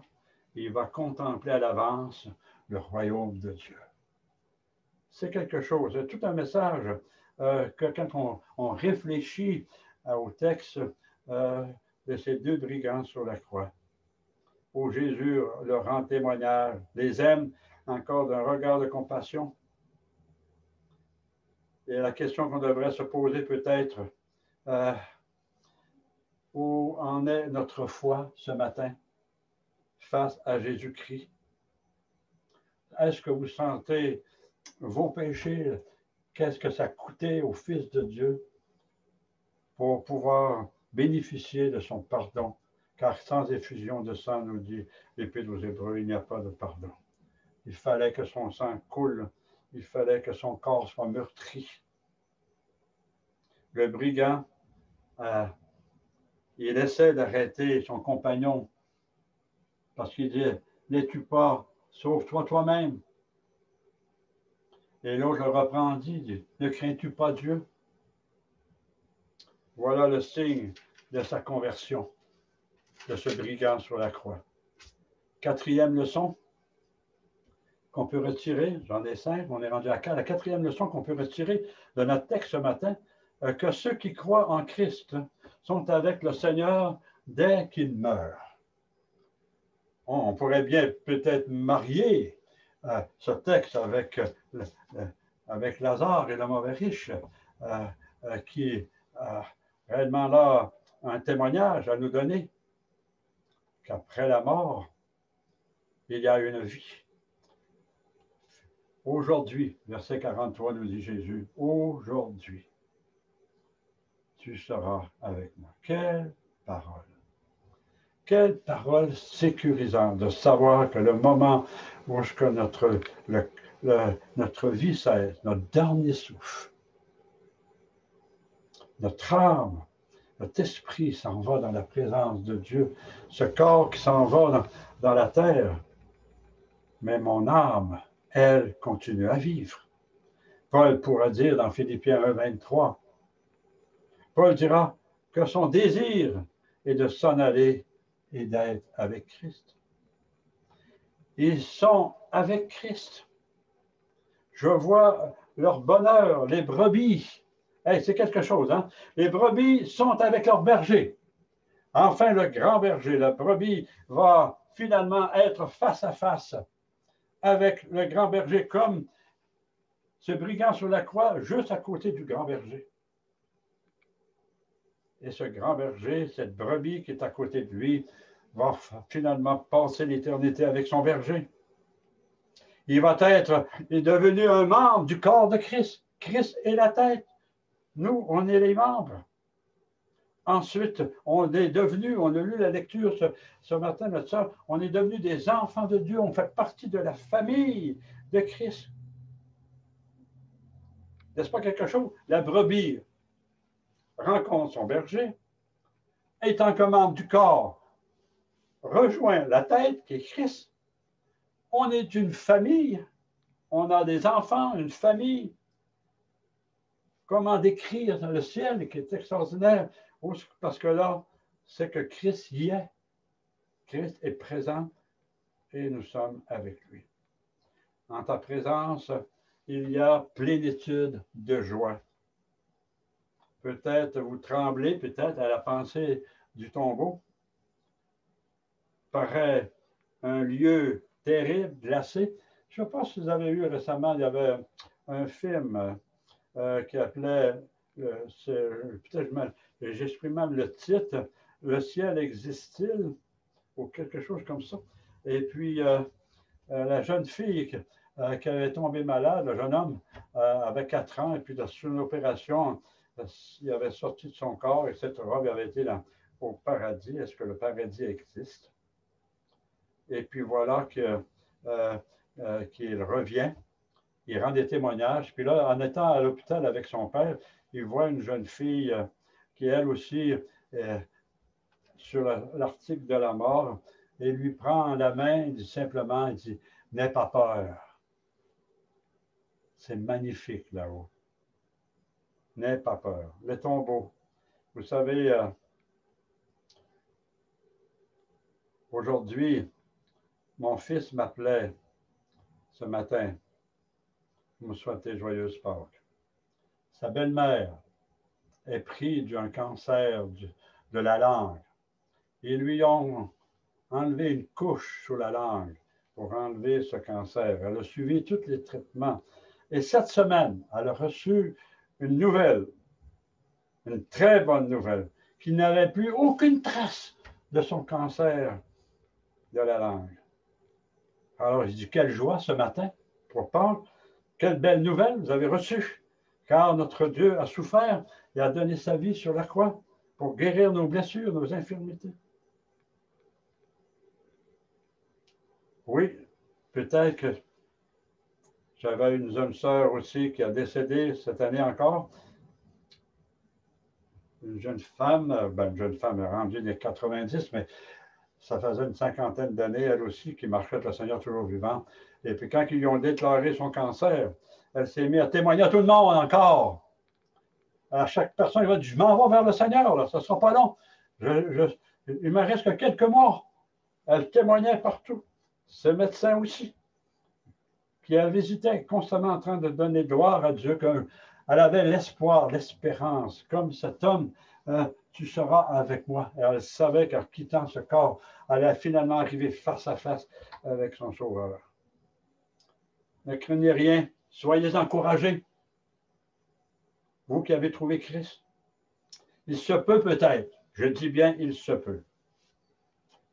il va contempler à l'avance le royaume de Dieu. C'est quelque chose, c'est tout un message que quand on réfléchit au texte de ces deux brigands sur la croix, où Jésus leur rend témoignage, les aime encore d'un regard de compassion. Et la question qu'on devrait se poser peut-être, où en est notre foi ce matin face à Jésus-Christ? Est-ce que vous sentez vos péchés? Qu'est-ce que ça coûtait au Fils de Dieu pour pouvoir bénéficier de son pardon? Car sans effusion de sang, nous dit l'Épître aux Hébreux, il n'y a pas de pardon. Il fallait que son sang coule, il fallait que son corps soit meurtri. Le brigand, il essaie d'arrêter son compagnon parce qu'il dit, n'es-tu pas, sauve-toi toi-même. Et l'autre le reprend, dit, ne crains-tu pas Dieu? Voilà le signe de sa conversion, de ce brigand sur la croix. Quatrième leçon qu'on peut retirer, j'en ai 5, on est rendu à 4. La quatrième leçon qu'on peut retirer de notre texte ce matin, que ceux qui croient en Christ sont avec le Seigneur dès qu'ils meurent. On pourrait bien peut-être marier ce texte avec Lazare et le mauvais riche, qui a réellement là un témoignage à nous donner qu'après la mort, il y a une vie. Aujourd'hui, verset 43 nous dit Jésus, aujourd'hui, tu seras avec moi. Quelle parole! Quelle parole sécurisante de savoir que le moment où notre vie cesse, notre dernier souffle, notre âme Notre esprit s'en va dans la présence de Dieu. Ce corps qui s'en va dans la terre. Mais mon âme, elle, continue à vivre. Paul pourra dire dans Philippiens 1, 23, Paul dira que son désir est de s'en aller et d'être avec Christ. Ils sont avec Christ. Je vois leur bonheur, les brebis. Hey, c'est quelque chose, hein? Les brebis sont avec leur berger. Enfin, le grand berger, la brebis, va finalement être face à face avec le grand berger, comme ce brigand sur la croix, juste à côté du grand berger. Et ce grand berger, cette brebis qui est à côté de lui, va finalement passer l'éternité avec son berger. Il est devenu un membre du corps de Christ. Christ est la tête. Nous, on est les membres. Ensuite, on est devenu, on a lu la lecture ce matin, notre soeur, on est devenu des enfants de Dieu. On fait partie de la famille de Christ. N'est-ce pas quelque chose? La brebis rencontre son berger, est en commande du corps, rejoint la tête qui est Christ. On est une famille, on a des enfants, une famille. Comment décrire le ciel qui est extraordinaire? Parce que là, c'est que Christ y est. Christ est présent et nous sommes avec lui. En ta présence, il y a plénitude de joie. Peut-être vous tremblez, peut-être à la pensée du tombeau. Paraît un lieu terrible, glacé. Je ne sais pas si vous avez vu récemment, il y avait un film qui appelait, peut-être j'exprime même le titre, « Le ciel existe-t-il » ou quelque chose comme ça. Et puis, la jeune fille qui avait tombé malade, le jeune homme avait 4 ans, et puis sur une opération, il avait sorti de son corps, et cette robe avait été au paradis. Est-ce que le paradis existe? Et puis voilà qu'il revient, il rend des témoignages. Puis là, en étant à l'hôpital avec son père, il voit une jeune fille qui, elle aussi, sur l'article de la mort, et lui prend la main, il dit simplement, il dit, « N'aie pas peur. » C'est magnifique là-haut. N'aie pas peur. Le tombeau. Vous savez, aujourd'hui, mon fils m'appelait ce matin pour me souhaiter joyeuse Pâques. Sa belle-mère est prise d'un cancer de la langue. Ils lui ont enlevé une couche sur la langue pour enlever ce cancer. Elle a suivi tous les traitements. Et cette semaine, elle a reçu une nouvelle, une très bonne nouvelle, qu'il n'avait plus aucune trace de son cancer de la langue. Alors, je dis, quelle joie ce matin pour Pâques. Quelle belle nouvelle vous avez reçue. Car notre Dieu a souffert et a donné sa vie sur la croix pour guérir nos blessures, nos infirmités. Oui, peut-être que j'avais une jeune sœur aussi qui a décédé cette année encore. Une jeune femme rendue des 90, mais ça faisait une 50aine d'années, elle aussi, qui marchait avec le Seigneur toujours vivant. Et puis quand ils lui ont déclaré son cancer, elle s'est mise à témoigner à tout le monde encore. À chaque personne, elle va dire, je m'en vais vers le Seigneur, là, ça ne sera pas long. Il me reste que quelques mois. Elle témoignait partout. Ses médecins aussi, qui elle visitait constamment en train de donner gloire à Dieu, qu'elle avait l'espoir, l'espérance, comme cet homme, tu seras avec moi. Et elle savait qu'en quittant ce corps, elle allait finalement arriver face à face avec son Sauveur. Ne craignez rien, soyez encouragés, vous qui avez trouvé Christ. Il se peut peut-être, je dis bien il se peut,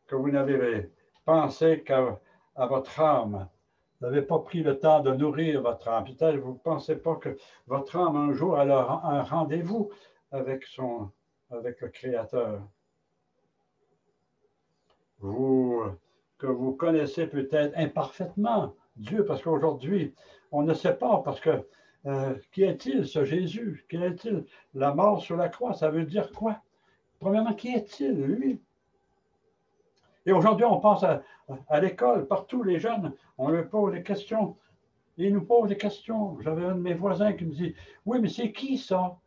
que vous n'avez pensé qu'à votre âme. Vous n'avez pas pris le temps de nourrir votre âme. Peut-être que vous ne pensez pas que votre âme, un jour, elle a un rendez-vous avec le Créateur. Que vous connaissez peut-être imparfaitement Dieu, parce qu'aujourd'hui, on ne sait pas, parce que qui est-il, ce Jésus? Quelle est-il? La mort sur la croix, ça veut dire quoi? Premièrement, qui est-il, lui? Et aujourd'hui, on pense à l'école, partout, les jeunes, on leur pose des questions. Ils nous posent des questions. J'avais un de mes voisins qui me dit, oui, mais c'est qui ça?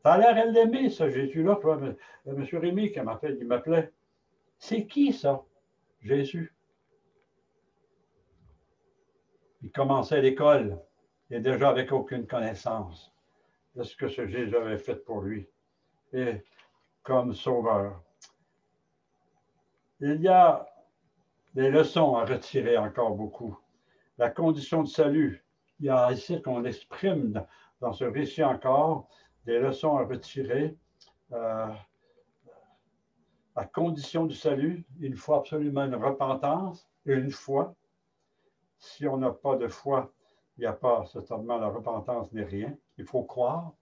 Ça a l'air l'aimer, ça, Jésus-là, toi, M. Rémy, qui m'appelait. C'est qui ça, Jésus? Il commençait l'école, et déjà avec aucune connaissance de ce que ce Jésus avait fait pour lui, et comme sauveur. Il y a des leçons à retirer encore beaucoup. La condition de salut, il y a ici qu'on exprime dans ce récit encore des leçons à retirer. La condition du salut, il faut absolument une repentance et une foi. Si on n'a pas de foi, il n'y a pas certainement la repentance ni rien. Il faut croire.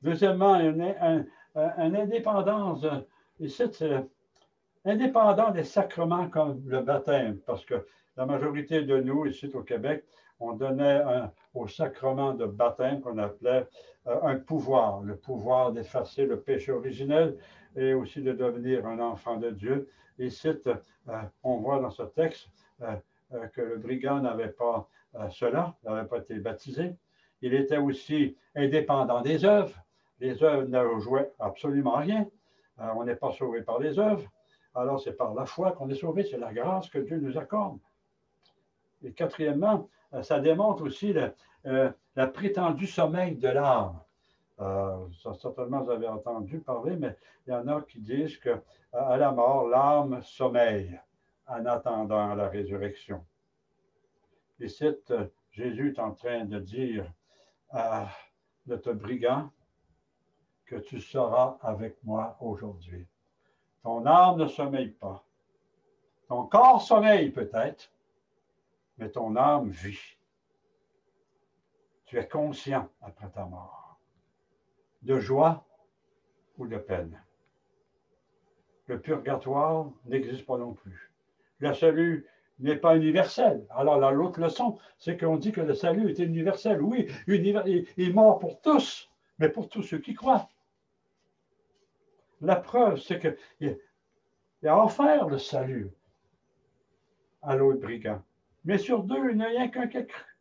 Deuxièmement, une indépendance. Ici, c'est indépendant des sacrements comme le baptême, parce que la majorité de nous, ici au Québec, on donnait au sacrement de baptême qu'on appelait un pouvoir, le pouvoir d'effacer le péché originel et aussi de devenir un enfant de Dieu. Ici, on voit dans ce texte que le brigand n'avait pas cela, n'avait pas été baptisé. Il était aussi indépendant des œuvres. Les œuvres ne jouaient absolument rien. On n'est pas sauvé par les œuvres. Alors, c'est par la foi qu'on est sauvé, c'est la grâce que Dieu nous accorde. Et quatrièmement, ça démontre aussi la prétendue sommeil de l'âme. Certainement, vous avez entendu parler, mais il y en a qui disent qu'à la mort, l'âme sommeille en attendant la résurrection. Ici, Jésus est en train de dire à notre brigand que tu seras avec moi aujourd'hui. Ton âme ne sommeille pas. Ton corps sommeille peut-être, mais ton âme vit. Tu es conscient après ta mort, de joie ou de peine. Le purgatoire n'existe pas non plus. Le salut n'est pas universel. Alors, l'autre leçon, c'est qu'on dit que le salut est universel. Oui, il est mort pour tous, mais pour tous ceux qui croient. La preuve, c'est qu'il a offert le salut à l'autre brigand. Mais sur deux, il n'y a rien qu'un qui a cru.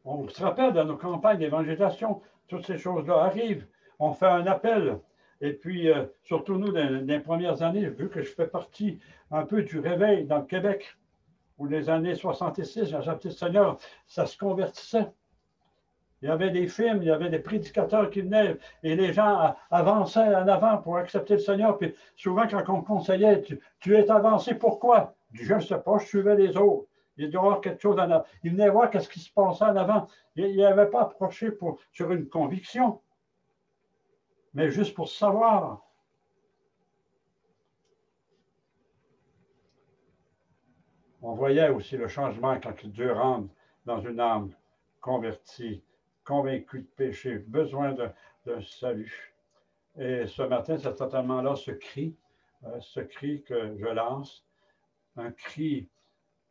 On se rappelle dans nos campagnes d'évangélisation, toutes ces choses-là arrivent. On fait un appel. Et puis, surtout nous, dans les premières années, vu que je fais partie un peu du réveil dans le Québec, où les années 66, Jean-Baptiste-Seigneur, ça se convertissait. Il y avait des films, il y avait des prédicateurs qui venaient et les gens avançaient en avant pour accepter le Seigneur. Puis souvent, quand on conseillait, tu es avancé, pourquoi? Je ne sais pas, je suivais les autres. Il doit y avoir quelque chose en avant. Il venait voir ce qui se passait en avant. Il n'avait pas approché sur une conviction, mais juste pour savoir. On voyait aussi le changement quand Dieu rentre dans une âme convertie, convaincu de péché, besoin d'un salut. Et ce matin, c'est totalement là ce cri que je lance, un cri,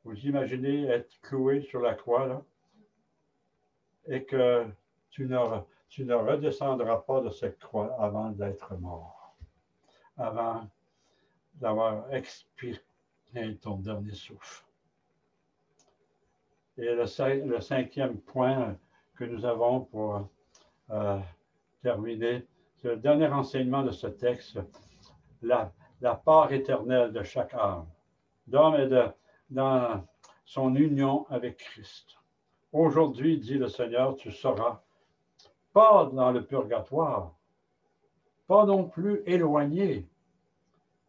vous imaginez être cloué sur la croix, là, et que tu ne redescendras pas de cette croix avant d'être mort, avant d'avoir expiré ton dernier souffle. Et le cinquième point que nous avons pour terminer, c'est le dernier enseignement de ce texte, la part éternelle de chaque âme, d'homme et dans son union avec Christ. Aujourd'hui, dit le Seigneur, tu seras pas dans le purgatoire, pas non plus éloigné,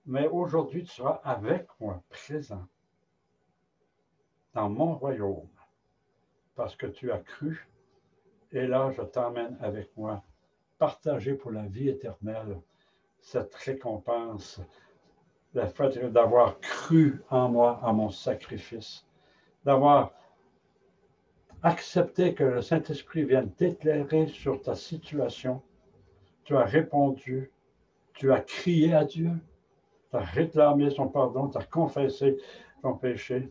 mais aujourd'hui, tu seras avec moi, présent, dans mon royaume, parce que tu as cru. Et là, je t'emmène avec moi, partager pour la vie éternelle cette récompense, le fait d'avoir cru en moi, à mon sacrifice, d'avoir accepté que le Saint-Esprit vienne t'éclairer sur ta situation. Tu as répondu, tu as crié à Dieu, tu as réclamé son pardon, tu as confessé ton péché.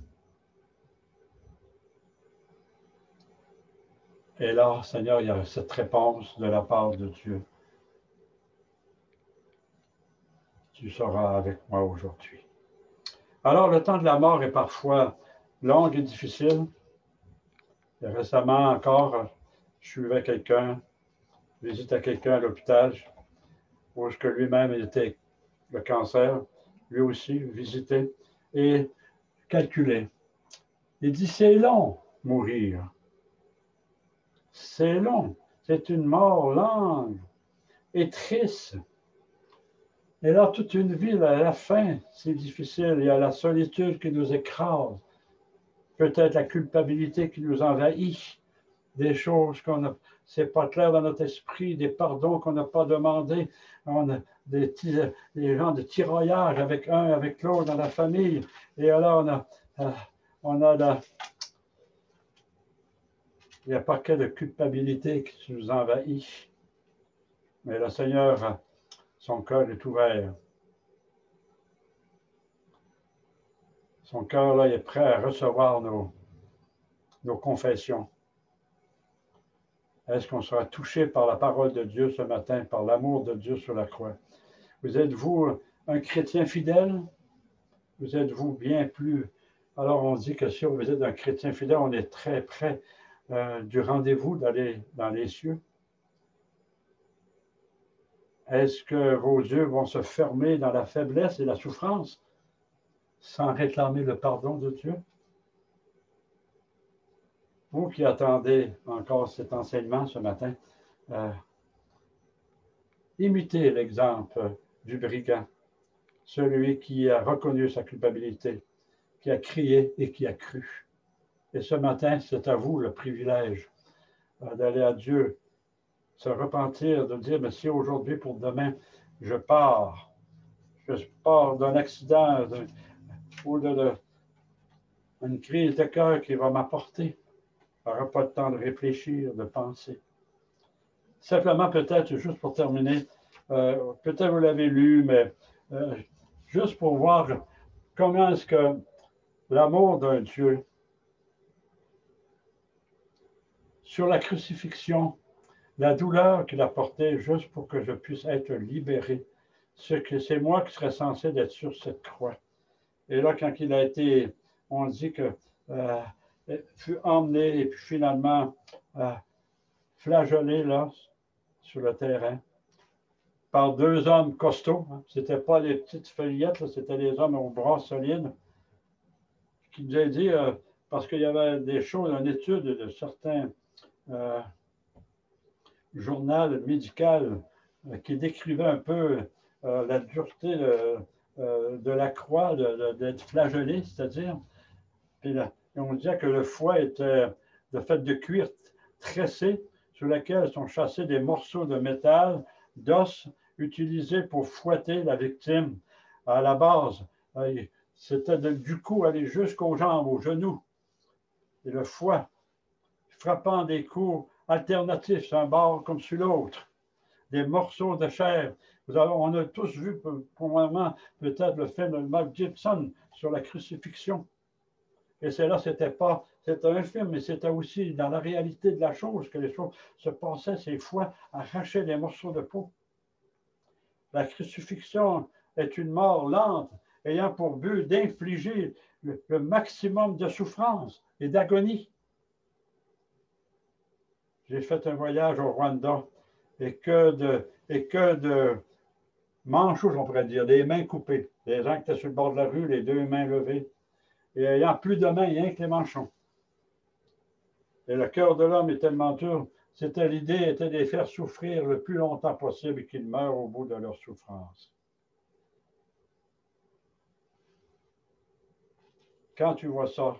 Et là, Seigneur, il y a cette réponse de la part de Dieu. tu seras avec moi aujourd'hui. Alors, le temps de la mort est parfois long et difficile. Et récemment encore, je suivais quelqu'un, visitais quelqu'un à l'hôpital, où que lui-même était le cancer, lui aussi visité et calculé. Il dit, c'est long mourir. C'est long. C'est une mort longue et triste. Et là, toute une vie, à la fin, c'est difficile. Il y a la solitude qui nous écrase. Peut-être la culpabilité qui nous envahit. Des choses qu'on a, c'est pas clair dans notre esprit, des pardons qu'on n'a pas demandé. On a des gens de tiraillage avec un, avec l'autre dans la famille. Et alors, on a il y a un paquet de culpabilité qui nous envahit. Mais le Seigneur, son cœur est ouvert. Son cœur, là, est prêt à recevoir nos confessions. Est-ce qu'on sera touché par la parole de Dieu ce matin, par l'amour de Dieu sur la croix? Vous êtes-vous un chrétien fidèle? Vous êtes-vous bien plus... Alors, on dit que si vous êtes un chrétien fidèle, on est très près du rendez-vous d'aller dans les cieux. Est-ce que vos yeux vont se fermer dans la faiblesse et la souffrance sans réclamer le pardon de Dieu? Vous qui attendez encore cet enseignement ce matin, imitez l'exemple du brigand, celui qui a reconnu sa culpabilité, qui a crié et qui a cru. Et ce matin, c'est à vous le privilège d'aller à Dieu, se repentir, de dire, mais si aujourd'hui pour demain, je pars d'un accident ou d'une crise de cœur qui va m'apporter, je n'aurai pas le temps de réfléchir, de penser. Simplement, peut-être, juste pour terminer, peut-être vous l'avez lu, mais juste pour voir comment est-ce que l'amour d'un Dieu, sur la crucifixion, la douleur qu'il a portée juste pour que je puisse être libéré, c'est moi qui serais censé être sur cette croix. Et là, quand il a été, on dit que fut emmené et puis finalement flagellé là, sur le terrain, par deux hommes costauds. Hein. Ce n'étaient pas les petites feuillettes, c'était les hommes aux bras solides, qui nous a dit, parce qu'il y avait des choses, une étude de certains journal médical qui décrivait un peu la dureté de la croix, d'être flagellé, c'est-à-dire, puis là, on disait que le foie était de fait de cuir tressé sur lequel sont chassés des morceaux de métal, d'os, utilisés pour fouetter la victime. À la base, c'était du cou aller jusqu'aux jambes, aux genoux. Et le foie, frappant des coups alternatifs sur un bord comme sur l'autre, des morceaux de chair. On a tous vu, probablement, peut-être le film de Mel Gibson sur la crucifixion. Et c'était un film, mais c'était aussi dans la réalité de la chose que les choses se passaient, ces foies arrachaient des morceaux de peau. La crucifixion est une mort lente, ayant pour but d'infliger le maximum de souffrance et d'agonie. J'ai fait un voyage au Rwanda et que de manchots, on pourrait dire, des mains coupées, des gens qui étaient sur le bord de la rue, les deux mains levées, et ayant plus de mains, rien que les manchons. Et le cœur de l'homme est tellement dur, l'idée était de les faire souffrir le plus longtemps possible et qu'ils meurent au bout de leur souffrance. Quand tu vois ça,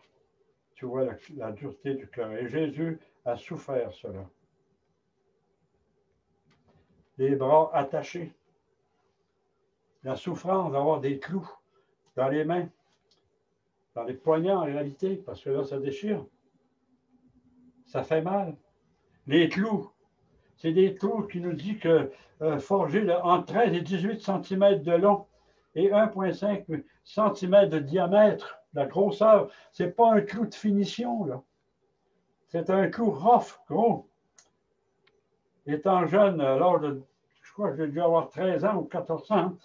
tu vois la dureté du cœur. Et Jésus a souffert cela. Les bras attachés. La souffrance d'avoir des clous dans les mains, dans les poignets en réalité, parce que là, ça déchire. Ça fait mal. Les clous, c'est des clous qui nous disent que forgés entre 13 et 18 cm de long et 1,5 cm de diamètre, la grosseur, ce n'est pas un clou de finition, là. C'est un clou rough, gros. Étant jeune, je crois que j'ai dû avoir 13 ans ou 14 ans,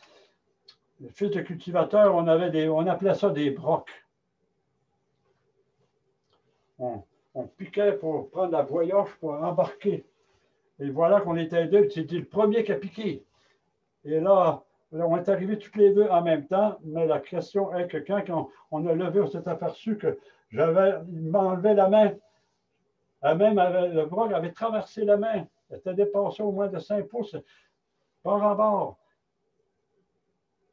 le fils de cultivateur, on appelait ça des brocs. On piquait pour prendre la boyoche pour embarquer. Et voilà qu'on était deux. C'était le premier qui a piqué. Et là, on est arrivés tous les deux en même temps. Mais la question est que quand on a levé, on s'est aperçu que il m'enlevait la main. Le broc avait traversé la main. Il était dépassé au moins de 5 pouces par en bord.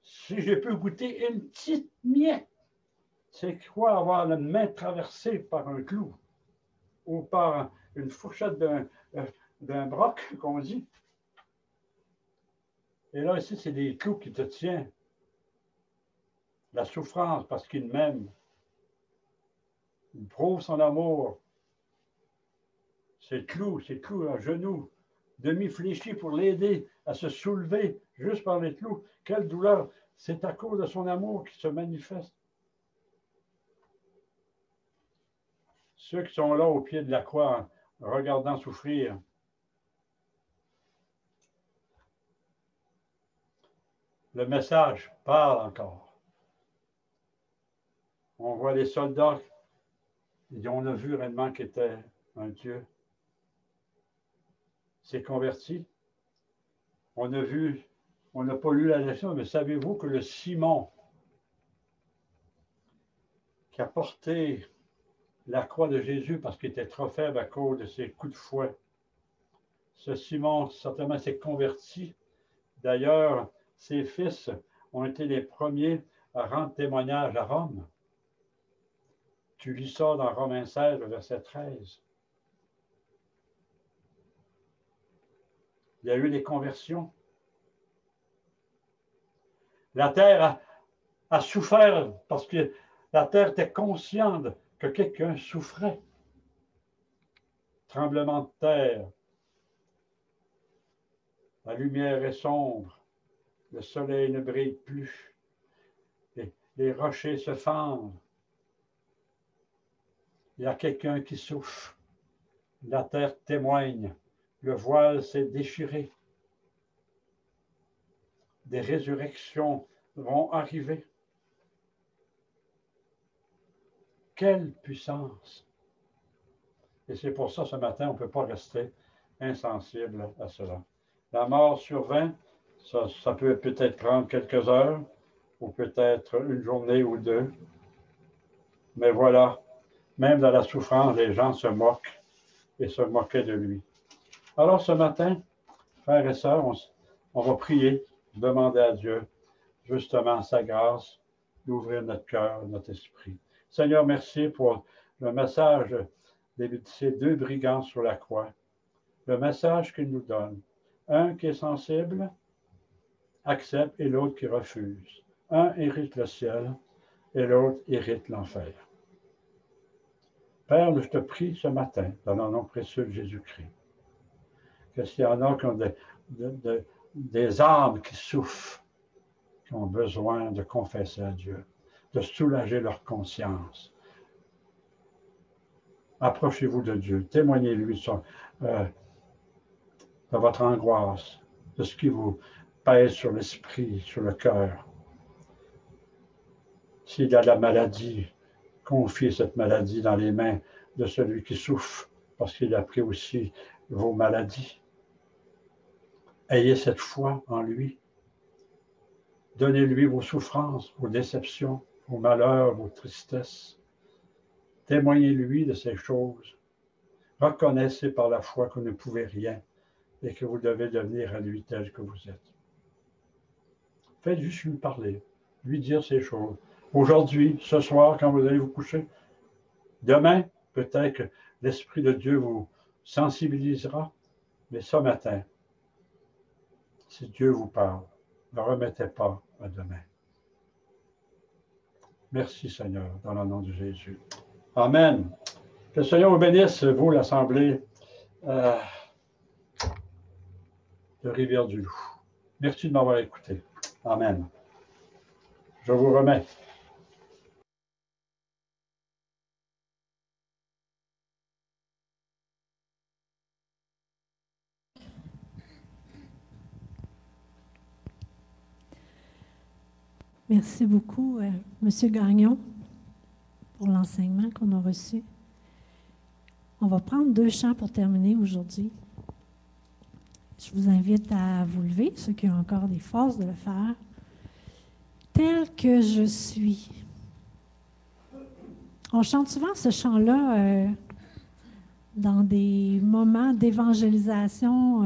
Si j'ai pu goûter une petite miette, c'est quoi avoir la main traversée par un clou ou par une fourchette d'un broc, qu'on dit. Et là, ici, c'est des clous qui te tiennent. La souffrance parce qu'il m'aime. Il prouve son amour. C'est clou à genoux, demi-fléchi pour l'aider à se soulever juste par les clous. Quelle douleur! C'est à cause de son amour qui se manifeste. Ceux qui sont là au pied de la croix, regardant souffrir, le message parle encore. On voit les soldats, et on a vu réellement qu'il était un Dieu. S'est converti. On a vu, on n'a pas lu la leçon, mais savez-vous que le Simon qui a porté la croix de Jésus parce qu'il était trop faible à cause de ses coups de fouet, ce Simon certainement s'est converti. D'ailleurs, ses fils ont été les premiers à rendre témoignage à Rome. Tu lis ça dans Romains 16, verset 13. Il y a eu des conversions. La terre a souffert parce que la terre était consciente que quelqu'un souffrait. Tremblement de terre. La lumière est sombre. Le soleil ne brille plus. Les rochers se fendent. Il y a quelqu'un qui souffre. La terre témoigne. Le voile s'est déchiré. Des résurrections vont arriver. Quelle puissance! Et c'est pour ça, ce matin, on ne peut pas rester insensible à cela. La mort survint, ça peut peut-être prendre quelques heures, ou peut-être une journée ou deux. Mais voilà, même dans la souffrance, les gens se moquent et se moquaient de lui. Alors ce matin, frères et sœurs, on va prier, demander à Dieu, justement, sa grâce, d'ouvrir notre cœur, notre esprit. Seigneur, merci pour le message de ces deux brigands sur la croix. Le message qu'il nous donne. Un qui est sensible, accepte, et l'autre qui refuse. Un hérite le ciel, et l'autre hérite l'enfer. Père, je te prie ce matin, dans le nom précieux de Jésus-Christ, que s'il y en a qui ont des âmes qui souffrent, qui ont besoin de confesser à Dieu, de soulager leur conscience, approchez-vous de Dieu, témoignez-lui de votre angoisse, de ce qui vous pèse sur l'esprit, sur le cœur. S'il y a de la maladie, confiez cette maladie dans les mains de celui qui souffre, parce qu'il a pris aussi vos maladies. Ayez cette foi en lui. Donnez-lui vos souffrances, vos déceptions, vos malheurs, vos tristesses. Témoignez-lui de ces choses. Reconnaissez par la foi que vous ne pouvez rien et que vous devez devenir à lui tel que vous êtes. Faites juste lui parler, lui dire ces choses. Aujourd'hui, ce soir, quand vous allez vous coucher, demain, peut-être que l'Esprit de Dieu vous sensibilisera, mais ce matin, si Dieu vous parle, ne remettez pas à demain. Merci Seigneur, dans le nom de Jésus. Amen. Que le Seigneur vous bénisse, vous, l'Assemblée de Rivière-du-Loup. Merci de m'avoir écouté. Amen. Je vous remets. Merci beaucoup, M. Gagnon, pour l'enseignement qu'on a reçu. On va prendre 2 chants pour terminer aujourd'hui. Je vous invite à vous lever, ceux qui ont encore des forces de le faire. Tel que je suis. On chante souvent ce chant-là dans des moments d'évangélisation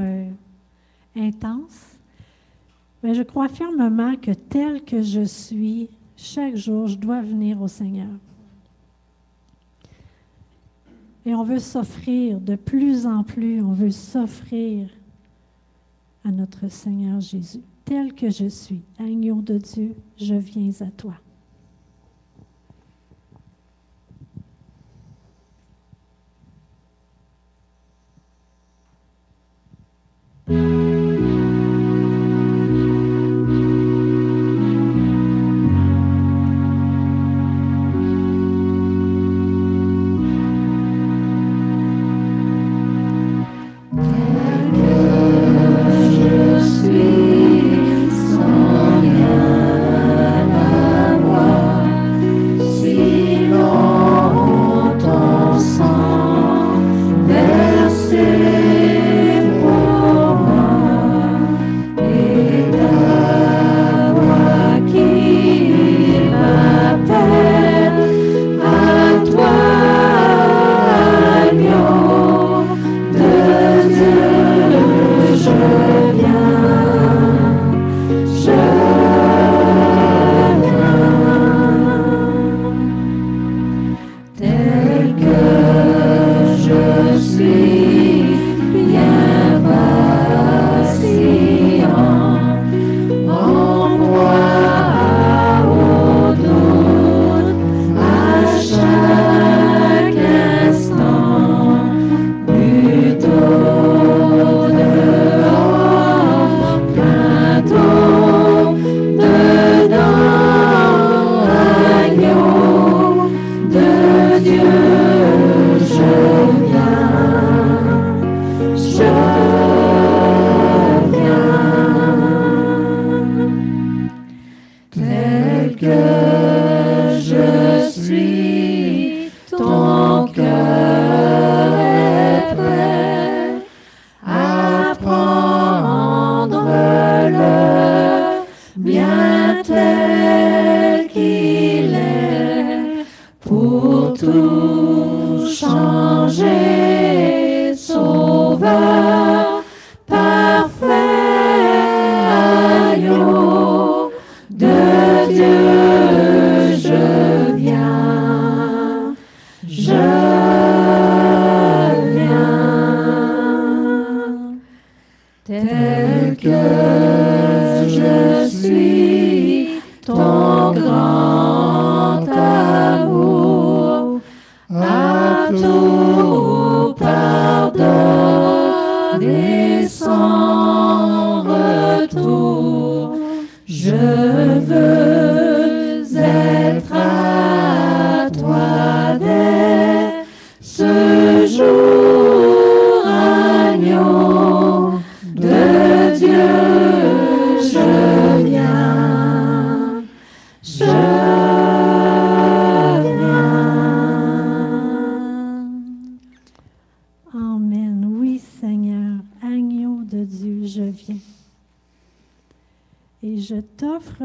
intense. Mais je crois fermement que tel que je suis, chaque jour, je dois venir au Seigneur. Et on veut s'offrir de plus en plus, on veut s'offrir à notre Seigneur Jésus. Tel que je suis, agneau de Dieu, je viens à toi.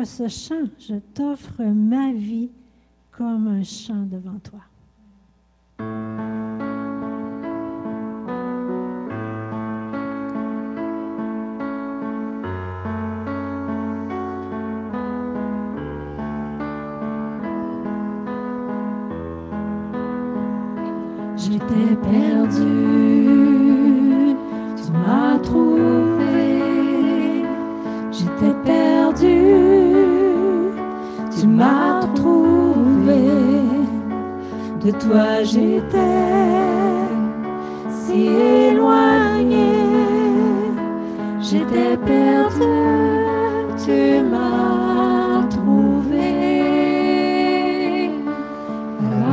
Ce chant, je t'offre ma vie comme un chant devant toi. J'étais perdue, tu m'as trouvé. J'étais perdue, tu m'as trouvé. De toi j'étais si éloignée. J'étais perdue, tu m'as trouvé.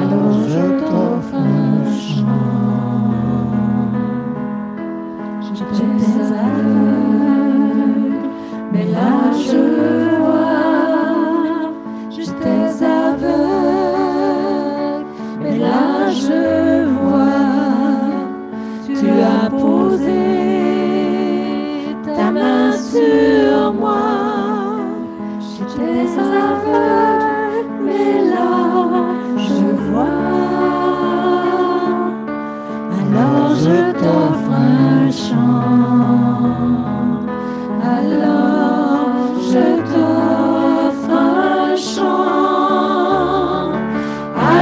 Alors je t'offre un chant. J'étais aveugle, mais là je vois.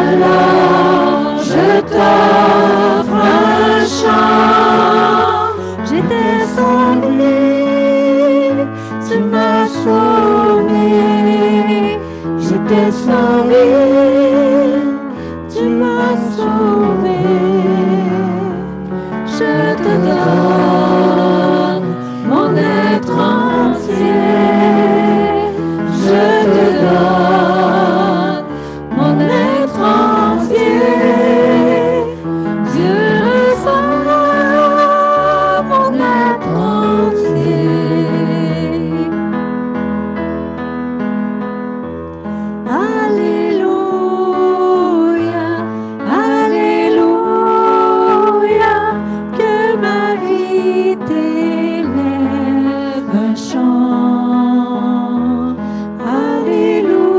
Alors je t'offre un chant. J'étais sans lui, tu m'as sauvé. J'étais sans lui, tu m'as sauvé. Je te donne mon être entier. Je te donne mon être entier. Dieu reçoit mon être entier. Alléluia, Alléluia, que ma vie t'élève un chant. Alléluia,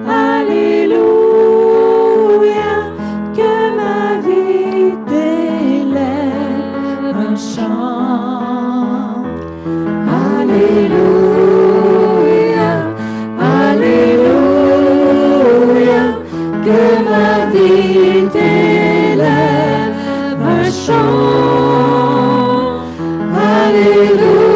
Alléluia, que ma vie t'élève un chant. Alléluia, Alléluia, que ma vie t'élève un chant. Alléluia.